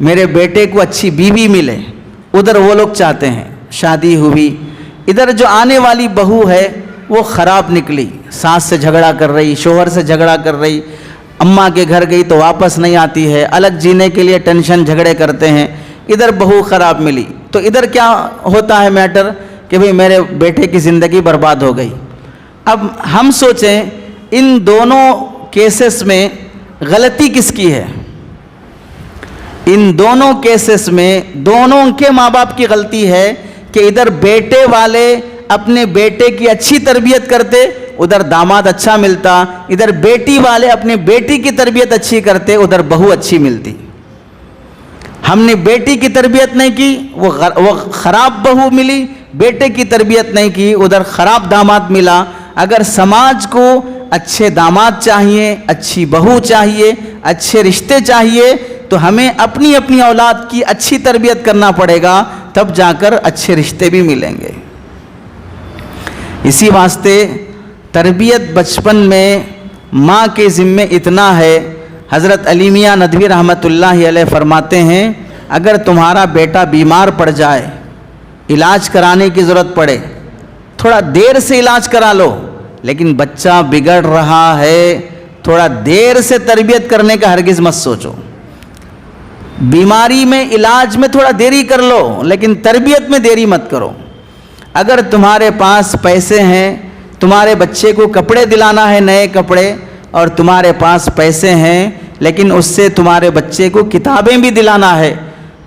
میرے بیٹے کو اچھی بیوی ملے. ادھر وہ لوگ چاہتے ہیں شادی ہوئی، ادھر جو آنے والی بہو ہے وہ خراب نکلی، ساس سے جھگڑا کر رہی، شوہر سے جھگڑا کر رہی، اماں کے گھر گئی تو واپس نہیں آتی ہے، الگ جینے کے لیے ٹینشن جھگڑے کرتے ہیں. ادھر بہو خراب ملی تو ادھر کیا ہوتا ہے میٹر کہ بھئی میرے بیٹے کی زندگی برباد ہو گئی. اب ہم سوچیں ان دونوں کیسز میں غلطی کس کی ہے؟ ان دونوں کیسز میں دونوں کے ماں باپ کی غلطی ہے کہ ادھر بیٹے والے اپنے بیٹے کی اچھی تربیت کرتے ادھر داماد اچھا ملتا، ادھر بیٹی والے اپنی بیٹی کی تربیت اچھی کرتے، ادھر بہو اچھی ملتی۔ ہم نے بیٹی کی تربیت نہیں کی، وہ خراب بہو ملی، بیٹے کی تربیت نہیں کی، ادھر خراب داماد ملا۔ اگر سماج کو اچھے داماد چاہیے، اچھی بہو چاہیے، اچھے رشتے چاہیے، تو ہمیں اپنی اپنی اولاد کی اچھی تربیت کرنا پڑے گا، تب جا کر اچھے رشتے بھی ملیں گے۔ اسی واسطے تربیت بچپن میں ماں کے ذمے اتنا ہے۔ حضرت علی میاں ندوی رحمۃ اللہ علیہ فرماتے ہیں، اگر تمہارا بیٹا بیمار پڑ جائے، علاج کرانے کی ضرورت پڑے، تھوڑا دیر سے علاج کرا لو، لیکن بچہ بگڑ رہا ہے، تھوڑا دیر سے تربیت کرنے کا ہرگز مت سوچو۔ بیماری میں علاج میں تھوڑا دیری کر لو، لیکن تربیت میں دیری مت کرو۔ اگر تمہارے پاس پیسے ہیں، تمہارے بچے کو کپڑے دلانا ہے، نئے کپڑے، اور تمہارے پاس پیسے ہیں لیکن اس سے تمہارے بچے کو کتابیں بھی دلانا ہے،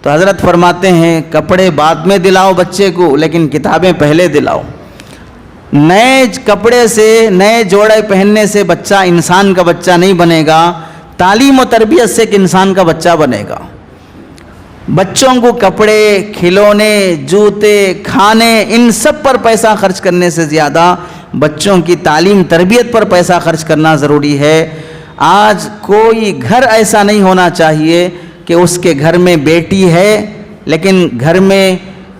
تو حضرت فرماتے ہیں کپڑے بعد میں دلاؤ بچے کو، لیکن کتابیں پہلے دلاؤ۔ نئے کپڑے سے، نئے جوڑے پہننے سے بچہ انسان کا بچہ نہیں بنے گا، تعلیم و تربیت سے ایک انسان کا بچہ بنے گا۔ بچوں کو کپڑے، کھلونے، جوتے، کھانے، ان سب پر پیسہ خرچ کرنے سے زیادہ بچوں کی تعلیم تربیت پر پیسہ خرچ کرنا ضروری ہے۔ آج کوئی گھر ایسا نہیں ہونا چاہیے کہ اس کے گھر میں بیٹی ہے لیکن گھر میں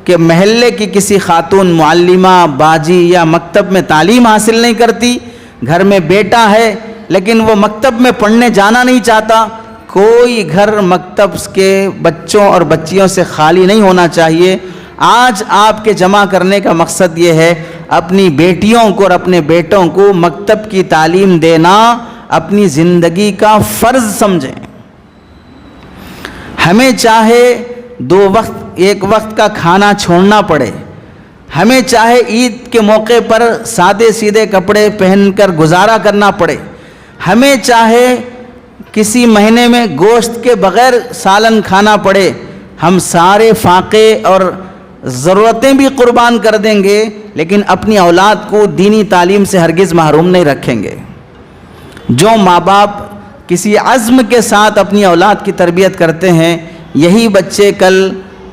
کہ محلے کی کسی خاتون معلمہ، باجی یا مکتب میں تعلیم حاصل نہیں کرتی، گھر میں بیٹا ہے لیکن وہ مکتب میں پڑھنے جانا نہیں چاہتا۔ کوئی گھر مکتب کے بچوں اور بچیوں سے خالی نہیں ہونا چاہیے۔ آج آپ کے جمع کرنے کا مقصد یہ ہے، اپنی بیٹیوں کو اور اپنے بیٹوں کو مکتب کی تعلیم دینا اپنی زندگی کا فرض سمجھیں۔ ہمیں چاہے 2 وقت، 1 وقت کا کھانا چھوڑنا پڑے، ہمیں چاہے عید کے موقع پر سادے سیدھے کپڑے پہن کر گزارا کرنا پڑے، ہمیں چاہے کسی مہینے میں گوشت کے بغیر سالن کھانا پڑے، ہم سارے فاقے اور ضرورتیں بھی قربان کر دیں گے، لیکن اپنی اولاد کو دینی تعلیم سے ہرگز محروم نہیں رکھیں گے۔ جو ماں باپ کسی عزم کے ساتھ اپنی اولاد کی تربیت کرتے ہیں، یہی بچے کل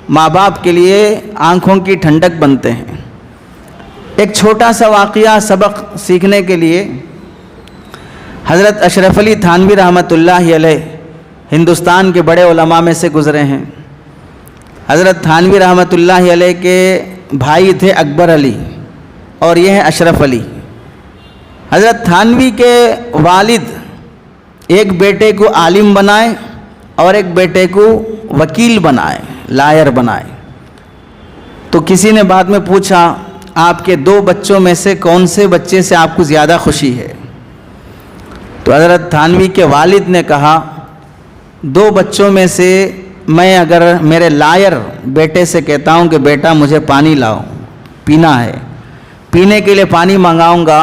ماں باپ کے لیے آنکھوں کی ٹھنڈک بنتے ہیں۔ ایک چھوٹا سا واقعہ سبق سیکھنے کے لیے، حضرت اشرف علی تھانوی رحمۃ اللہ علیہ ہندوستان کے بڑے علماء میں سے گزرے ہیں۔ حضرت تھانوی رحمۃ اللہ علیہ کے بھائی تھے اکبر علی اور یہ ہے اشرف علی۔ حضرت تھانوی کے والد ایک بیٹے کو عالم بنائے اور ایک بیٹے کو وکیل بنائے، لائر بنائے۔ تو کسی نے بعد میں پوچھا، آپ کے 2 بچوں میں سے کون سے بچے سے آپ کو زیادہ خوشی ہے؟ تو حضرت تھانوی کے والد نے کہا، 2 بچوں میں سے میں اگر میرے لائر بیٹے سے کہتا ہوں کہ بیٹا مجھے پانی لاؤ، پینا ہے، پینے کے لیے پانی منگاؤں گا،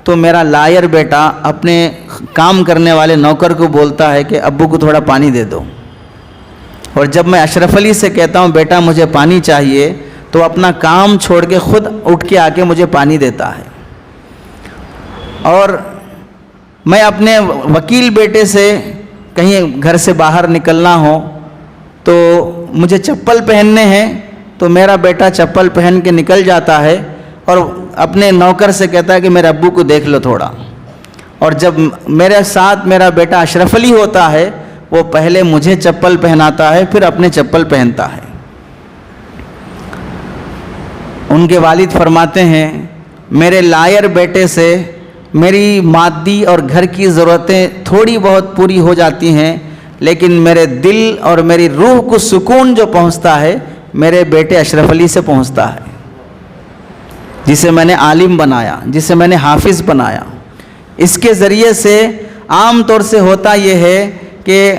تو میرا لائر بیٹا اپنے کام کرنے والے نوکر کو بولتا ہے کہ ابو کو تھوڑا پانی دے دو، اور جب میں اشرف علی سے کہتا ہوں بیٹا مجھے پانی چاہیے، تو اپنا کام چھوڑ کے خود اٹھ کے آ کے مجھے پانی دیتا ہے۔ اور میں اپنے وکیل بیٹے سے کہیں گھر سے باہر نکلنا ہو تو مجھے چپل پہننے ہیں، تو میرا بیٹا چپل پہن کے نکل جاتا ہے اور اپنے نوکر سے کہتا ہے کہ میرے ابو کو دیکھ لو تھوڑا۔ اور جب میرے ساتھ میرا بیٹا اشرف علی ہوتا ہے، وہ پہلے مجھے چپل پہناتا ہے پھر اپنے چپل پہنتا ہے۔ ان کے والد فرماتے ہیں، میرے لائر بیٹے سے میری مادی اور گھر کی ضرورتیں تھوڑی بہت پوری ہو جاتی ہیں، لیکن میرے دل اور میری روح کو سکون جو پہنچتا ہے میرے بیٹے اشرف علی سے پہنچتا ہے، جسے میں نے عالم بنایا، جسے میں نے حافظ بنایا۔ اس کے ذریعے سے عام طور سے ہوتا یہ ہے کہ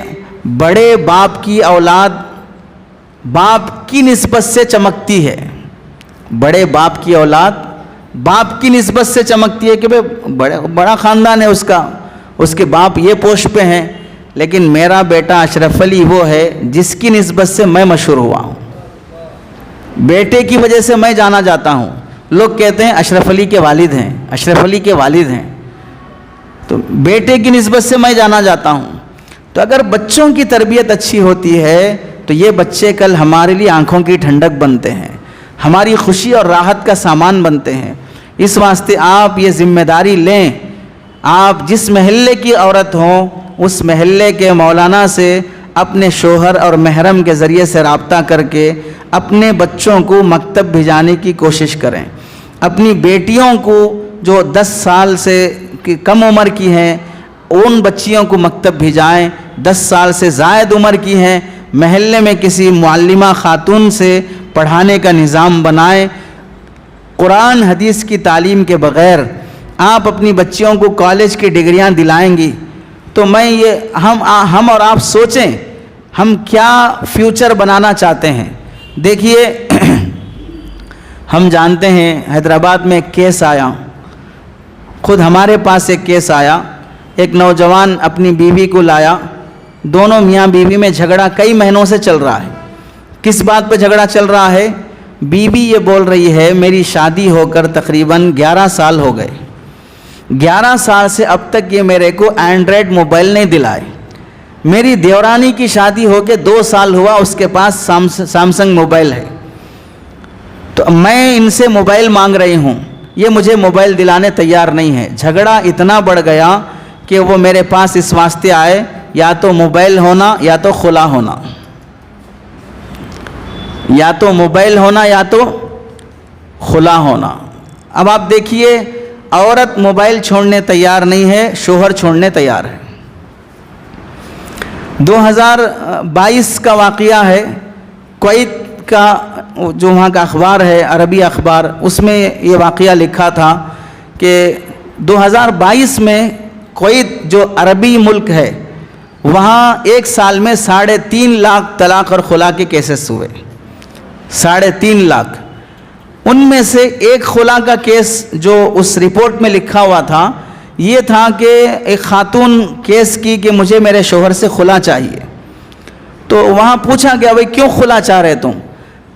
بڑے باپ کی اولاد باپ کی نسبت سے چمکتی ہے، بڑے باپ کی اولاد باپ کی نسبت سے چمکتی ہے کہ بڑا خاندان ہے اس کے باپ یہ پوسٹ پہ ہیں، لیکن میرا بیٹا اشرف علی وہ ہے جس کی نسبت سے میں مشہور ہوا ہوں، بیٹے کی وجہ سے میں جانا جاتا ہوں، لوگ کہتے ہیں اشرف علی کے والد ہیں، اشرف علی کے والد ہیں، تو بیٹے کی نسبت سے میں جانا جاتا ہوں۔ تو اگر بچوں کی تربیت اچھی ہوتی ہے تو یہ بچے کل ہمارے لیے آنکھوں کی ٹھنڈک بنتے ہیں، ہماری خوشی اور راحت کا سامان بنتے ہیں۔ اس واسطے آپ یہ ذمہ داری لیں، آپ جس محلے کی عورت ہوں اس محلے کے مولانا سے اپنے شوہر اور محرم کے ذریعے سے رابطہ کر کے اپنے بچوں کو مکتب بھیجانے کی کوشش کریں۔ اپنی بیٹیوں کو جو 10 سال سے کم عمر کی ہیں ان بچیوں کو مکتب بھیجائیں، 10 سال سے زائد عمر کی ہیں محلے میں کسی معلمہ خاتون سے پڑھانے کا نظام بنائیں۔ قرآن حدیث کی تعلیم کے بغیر آپ اپنی بچیوں کو کالج کی ڈگریاں دلائیں گی تو ہم اور آپ سوچیں ہم کیا فیوچر بنانا چاہتے ہیں۔ دیکھیے ہم جانتے ہیں حیدرآباد میں ایک کیس آیا، خود ہمارے پاس ایک کیس آیا، ایک نوجوان اپنی بیوی کو لایا، دونوں میاں بیوی میں جھگڑا کئی مہینوں سے چل رہا ہے۔ کس بات پہ جھگڑا چل رہا ہے؟ بیوی یہ بول رہی ہے میری شادی ہو کر تقریباً 11 سال ہو گئے، 11 سال سے اب تک یہ میرے کو اینڈرائڈ موبائل نہیں دلائے۔ میری دیورانی کی شادی ہو کے 2 سال ہوا، اس کے پاس سامسنگ موبائل ہے، تو میں ان سے موبائل مانگ رہی ہوں، یہ مجھے موبائل دلانے تیار نہیں ہے۔ جھگڑا اتنا بڑھ گیا کہ وہ میرے پاس اس واسطے آئے یا تو موبائل ہونا یا تو خلا ہونا، یا تو موبائل ہونا یا تو خلا ہونا۔ اب آپ دیکھیے عورت موبائل چھوڑنے تیار نہیں ہے، شوہر چھوڑنے تیار ہے۔ 2022 کا واقعہ ہے، کویت کا جو وہاں کا اخبار ہے عربی اخبار، اس میں یہ واقعہ لکھا تھا کہ 2022 میں کویت جو عربی ملک ہے وہاں ایک سال میں 3.5 لاکھ طلاق اور خلا کے کیسز ہوئے، 3.5 لاکھ۔ ان میں سے ایک خلا کا کیس جو اس رپورٹ میں لکھا ہوا تھا یہ تھا کہ ایک خاتون کیس کی کہ مجھے میرے شوہر سے خلا چاہیے، تو وہاں پوچھا گیا بھائی کیوں خلا چاہ رہے تم؟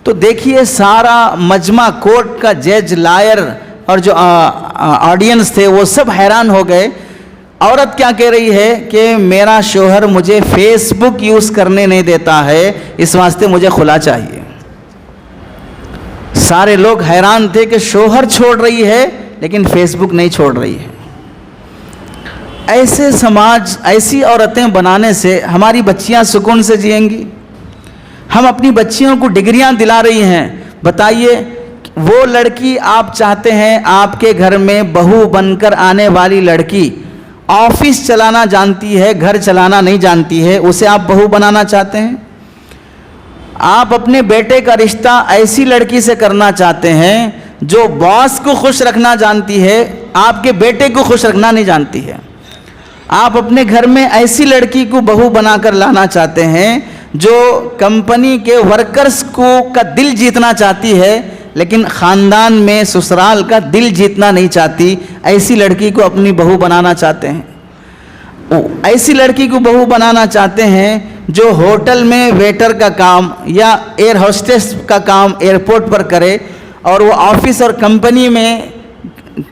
تو دیکھیے سارا مجمع، کورٹ کا جج، لائر اور جو آڈینس تھے وہ سب حیران ہو گئے۔ عورت کیا کہہ رہی ہے کہ میرا شوہر مجھے فیس بک یوز کرنے نہیں دیتا ہے، اس واسطے مجھے خلا چاہیے۔ سارے لوگ حیران تھے کہ شوہر چھوڑ رہی ہے لیکن فیس بک نہیں چھوڑ رہی ہے۔ ایسے سماج، ایسی عورتیں بنانے سے ہماری بچیاں سکون سے جئیں گی؟ ہم اپنی بچیوں کو ڈگریاں دلا رہی ہیں، بتائیے وہ لڑکی آپ چاہتے ہیں آپ کے گھر میں بہو بن کر آنے والی لڑکی آفس چلانا جانتی ہے، گھر چلانا نہیں جانتی ہے، اسے آپ بہو بنانا چاہتے ہیں؟ آپ اپنے بیٹے کا رشتہ ایسی لڑکی سے کرنا چاہتے ہیں جو باس کو خوش رکھنا جانتی ہے، آپ کے بیٹے کو خوش رکھنا نہیں جانتی ہے۔ آپ اپنے گھر میں ایسی لڑکی کو بہو بنا کر لانا چاہتے ہیں جو کمپنی کے ورکرز کا دل جیتنا چاہتی ہے لیکن خاندان میں سسرال کا دل جیتنا نہیں چاہتی، ایسی لڑکی کو اپنی بہو بنانا چاہتے ہیں۔ ایسی لڑکی کو بہو بنانا چاہتے ہیں جو ہوٹل میں ویٹر کا کام یا ایئر ہوسٹس کا کام ایئرپورٹ پر کرے اور وہ آفس اور کمپنی میں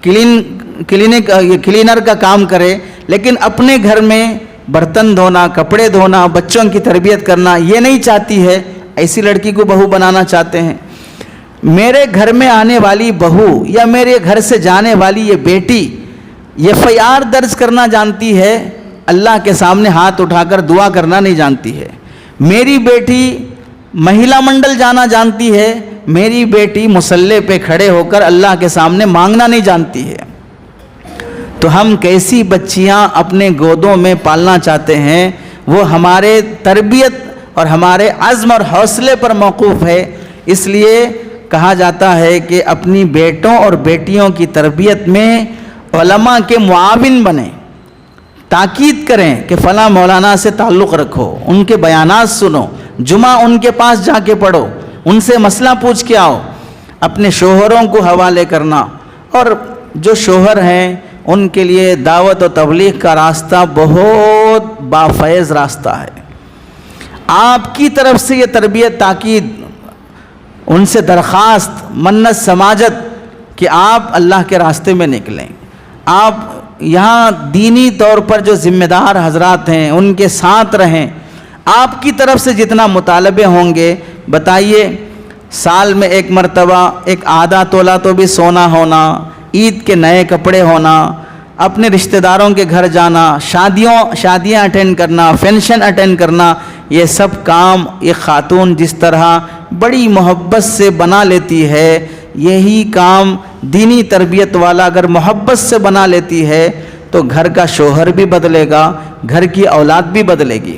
کلینر کا کام کرے، لیکن اپنے گھر میں برتن دھونا، کپڑے دھونا، بچوں کی تربیت کرنا یہ نہیں چاہتی ہے، ایسی لڑکی کو بہو بنانا چاہتے ہیں۔ میرے گھر میں آنے والی بہو یا میرے گھر سے جانے والی یہ بیٹی FIR درج کرنا جانتی ہے، اللہ کے سامنے ہاتھ اٹھا کر دعا کرنا نہیں جانتی ہے۔ میری بیٹی مہیلا منڈل جانا جانتی ہے، میری بیٹی مصلی پہ کھڑے ہو کر اللہ کے سامنے مانگنا نہیں جانتی ہے۔ تو ہم کیسی بچیاں اپنے گودوں میں پالنا چاہتے ہیں، وہ ہمارے تربیت اور ہمارے عزم اور حوصلے پر موقوف ہے۔ اس لیے کہا جاتا ہے کہ اپنی بیٹوں اور بیٹیوں کی تربیت میں علماء کے معاون بنیں، تاکید کریں کہ فلاں مولانا سے تعلق رکھو، ان کے بیانات سنو، جمعہ ان کے پاس جا کے پڑھو، ان سے مسئلہ پوچھ کے آؤ۔ اپنے شوہروں کو حوالے کرنا، اور جو شوہر ہیں ان کے لیے دعوت و تبلیغ کا راستہ بہت بافیض راستہ ہے۔ آپ کی طرف سے یہ تربیت، تاکید، ان سے درخواست، منت سماجت کہ آپ اللہ کے راستے میں نکلیں. آپ یہاں دینی طور پر جو ذمہ دار حضرات ہیں ان کے ساتھ رہیں. آپ کی طرف سے جتنا مطالبے ہوں گے بتائیے، سال میں ایک مرتبہ ایک آدھا تولہ تو بھی سونا ہونا، عید کے نئے کپڑے ہونا، اپنے رشتہ داروں کے گھر جانا، شادیاں اٹینڈ کرنا، فنکشن اٹینڈ کرنا، یہ سب کام ایک خاتون جس طرح بڑی محبت سے بنا لیتی ہے، یہی کام دینی تربیت والا اگر محبت سے بنا لیتی ہے تو گھر کا شوہر بھی بدلے گا، گھر کی اولاد بھی بدلے گی.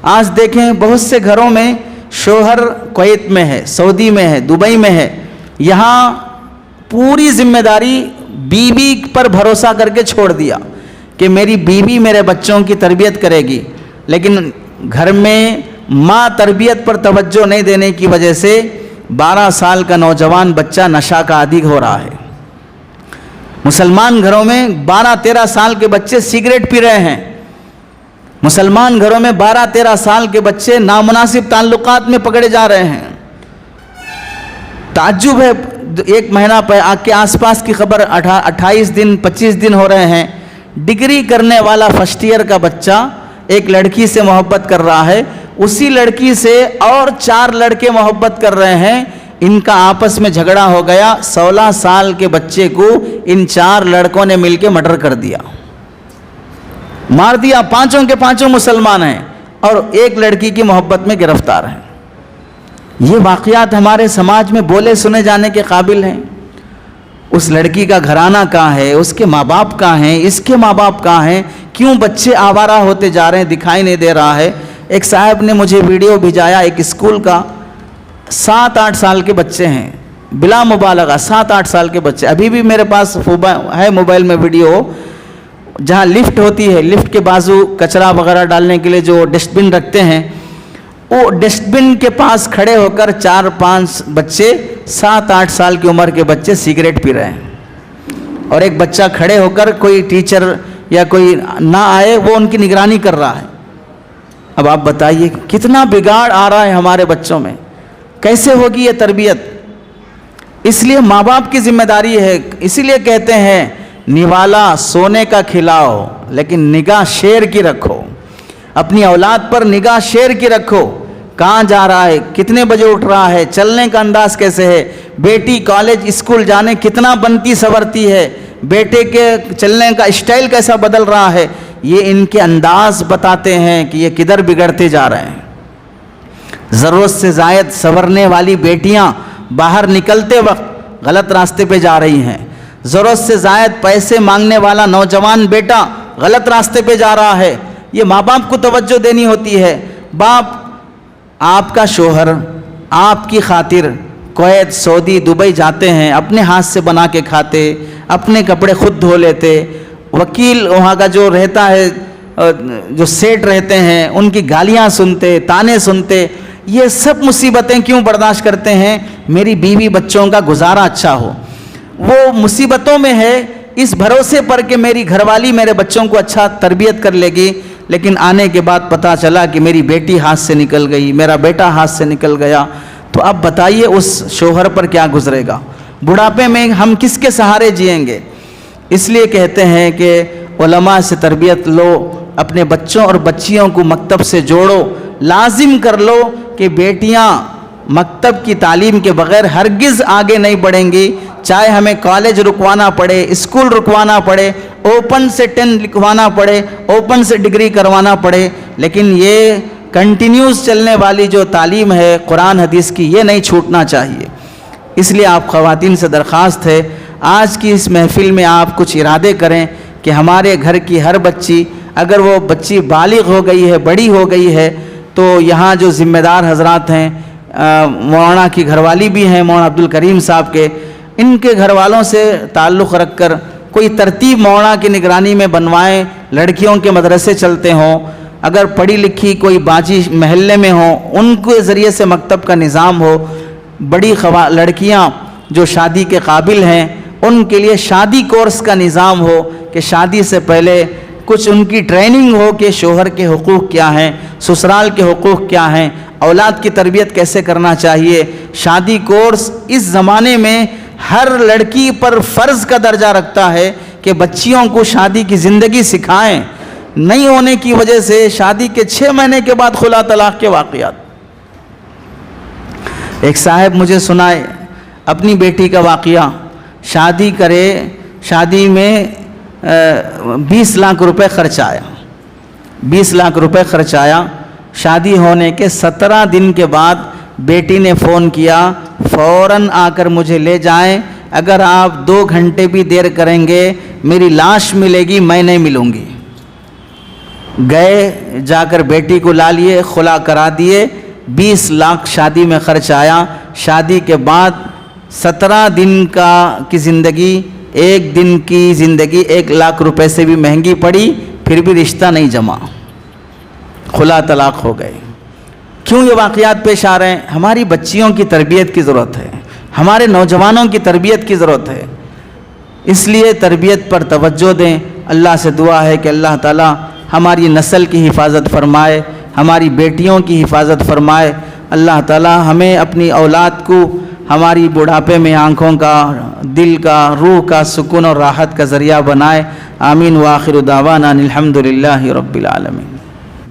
آج دیکھیں بہت سے گھروں میں شوہر کویت میں ہے، سعودی میں ہے، دبئی میں ہے، یہاں پوری ذمہ داری بیوی پر بھروسہ کر کے چھوڑ دیا کہ میری بیوی میرے بچوں کی تربیت کرے گی، لیکن گھر میں ماں تربیت پر توجہ نہیں دینے کی وجہ سے 12 سال کا نوجوان بچہ نشہ کا عادی ہو رہا ہے. مسلمان گھروں میں 12-13 سال کے بچے سگریٹ پی رہے ہیں. مسلمان گھروں میں 12-13 سال کے بچے نامناسب تعلقات میں پکڑے جا رہے ہیں. تعجب ہے، ایک مہینہ کے آس پاس کی خبر 28 دن 25 دن ہو رہے ہیں، ڈگری کرنے والا فرسٹ ایئر کا بچہ ایک لڑکی سے محبت کر رہا ہے، اسی لڑکی سے اور 4 لڑکے محبت کر رہے ہیں. ان کا آپس میں جھگڑا ہو گیا، 16 سال کے بچے کو ان 4 لڑکوں نے مل کے مرڈر کر دیا، مار دیا. 5 کے 5 مسلمان ہیں اور ایک لڑکی کی محبت میں گرفتار ہیں. یہ واقعات ہمارے سماج میں بولے سنے جانے کے قابل ہیں. اس لڑکی کا گھرانہ کہاں ہے، اس کے ماں باپ کہاں ہیں، اس کے ماں باپ کہاں ہیں، کیوں بچے آوارہ ہوتے جا رہے ہیں، دکھائی نہیں دے رہا ہے. ایک صاحب نے مجھے ویڈیو بھیجایا، ایک اسکول کا 7-8 سال کے بچے ہیں، بلا مبالغہ 7-8 سال کے بچے. ابھی بھی میرے پاس ہے موبائل میں ویڈیو، جہاں لفٹ ہوتی ہے، لفٹ کے بازو کچرا وغیرہ ڈالنے کے لیے جو ڈسٹ بن رکھتے ہیں، وہ ڈسٹ بن کے پاس کھڑے ہو کر 4-5 بچے 7-8 سال کی عمر کے بچے سگریٹ پی رہے ہیں. اور ایک بچہ کھڑے ہو کر، کوئی ٹیچر یا کوئی نہ آئے، وہ ان کی نگرانی کر رہا ہے. اب آپ بتائیے کتنا بگاڑ آ رہا ہے ہمارے بچوں میں، کیسے ہوگی یہ تربیت؟ اس لیے ماں باپ کی ذمہ داری ہے. اسی لیے کہتے ہیں نوالا سونے کا کھلاؤ لیکن نگاہ شیر کی رکھو. اپنی اولاد پر نگاہ شیر کی رکھو، کہاں جا رہا ہے، کتنے بجے اٹھ رہا ہے، چلنے کا انداز کیسے ہے، بیٹی کالج اسکول جانے کتنا بنتی سورتی ہے، بیٹے کے چلنے کا اسٹائل کیسا بدل رہا ہے. یہ ان کے انداز بتاتے ہیں کہ یہ کدھر بگڑتے جا رہے ہیں. ضرورت سے زائد سنورنے والی بیٹیاں باہر نکلتے وقت غلط راستے پہ جا رہی ہیں. ضرورت سے زائد پیسے مانگنے والا نوجوان بیٹا غلط راستے پہ جا رہا ہے. یہ ماں باپ کو توجہ دینی ہوتی ہے. باپ، آپ کا شوہر آپ کی خاطر کویت، سعودی، دبئی جاتے ہیں، اپنے ہاتھ سے بنا کے کھاتے، اپنے کپڑے خود دھو لیتے، وکیل وہاں کا جو رہتا ہے، جو سیٹ رہتے ہیں، ان کی گالیاں سنتے، تانے سنتے. یہ سب مصیبتیں کیوں برداشت کرتے ہیں؟ میری بیوی بچوں کا گزارا اچھا ہو. وہ مصیبتوں میں ہے اس بھروسے پر کہ میری گھر والی میرے بچوں کو اچھا تربیت کر لے گی، لیکن آنے کے بعد پتہ چلا کہ میری بیٹی ہاتھ سے نکل گئی، میرا بیٹا ہاتھ سے نکل گیا. تو اب بتائیے اس شوہر پر کیا گزرے گا؟ بڑھاپے میں ہم کس کے سہارے جئیں گے؟ اس لیے کہتے ہیں کہ علماء سے تربیت لو، اپنے بچوں اور بچیوں کو مکتب سے جوڑو. لازم کر لو کہ بیٹیاں مکتب کی تعلیم کے بغیر ہرگز آگے نہیں بڑھیں گی، چاہے ہمیں کالج رکوانا پڑے، اسکول رکوانا پڑے، اوپن سے 10 لکھوانا پڑے، اوپن سے ڈگری کروانا پڑے، لیکن یہ کنٹینیوز چلنے والی جو تعلیم ہے قرآن حدیث کی، یہ نہیں چھوٹنا چاہیے. اس لیے آپ خواتین سے درخواست ہے، آج کی اس محفل میں آپ کچھ ارادے کریں کہ ہمارے گھر کی ہر بچی، اگر وہ بچی بالغ ہو گئی ہے، بڑی ہو گئی ہے، تو یہاں جو ذمہ دار حضرات ہیں، مولانا کی گھر والی بھی ہیں، مولانا عبدالکریم صاحب کے، ان کے گھر والوں سے تعلق رکھ کر کوئی ترتیب مولانا کی نگرانی میں بنوائیں. لڑکیوں کے مدرسے چلتے ہوں، اگر پڑھی لکھی کوئی باجی محلے میں ہوں، ان کے ذریعے سے مکتب کا نظام ہو. بڑی لڑکیاں جو شادی کے قابل ہیں، ان کے لیے شادی کورس کا نظام ہو کہ شادی سے پہلے کچھ ان کی ٹریننگ ہو کہ شوہر کے حقوق کیا ہیں، سسرال کے حقوق کیا ہیں، اولاد کی تربیت کیسے کرنا چاہیے. شادی کورس اس زمانے میں ہر لڑکی پر فرض کا درجہ رکھتا ہے کہ بچیوں کو شادی کی زندگی سکھائیں. نہیں ہونے کی وجہ سے شادی کے 6 مہینے کے بعد خلا طلاق کے واقعات. ایک صاحب مجھے سنائے اپنی بیٹی کا واقعہ. شادی کرے, شادی میں 20 لاکھ روپے خرچ آیا. 20 لاکھ روپے خرچ آیا. شادی ہونے کے 17 دن کے بعد بیٹی نے فون کیا, فوراً آ کر مجھے لے جائیں, اگر آپ 2 گھنٹے بھی دیر کریں گے میری لاش ملے گی, میں نہیں ملوں گی. گئے, جا کر بیٹی کو لا لیے, خلا کرا دیے. 20 لاکھ شادی میں خرچ آیا. شادی کے بعد 17 دن کی زندگی, 1 دن کی زندگی 1 لاکھ روپے سے بھی مہنگی پڑی, پھر بھی رشتہ نہیں جما, خلا طلاق ہو گئے. کیوں یہ واقعات پیش آ رہے ہیں؟ ہماری بچیوں کی تربیت کی ضرورت ہے, ہمارے نوجوانوں کی تربیت کی ضرورت ہے. اس لیے تربیت پر توجہ دیں. اللہ سے دعا ہے کہ اللہ تعالیٰ ہماری نسل کی حفاظت فرمائے, ہماری بیٹیوں کی حفاظت فرمائے. اللہ تعالیٰ ہمیں اپنی اولاد کو ہماری بڑھاپے میں آنکھوں کا, دل کا, روح کا سکون اور راحت کا ذریعہ بنائے. آمین. وآخر دعوانا الحمد للہ رب العالمین.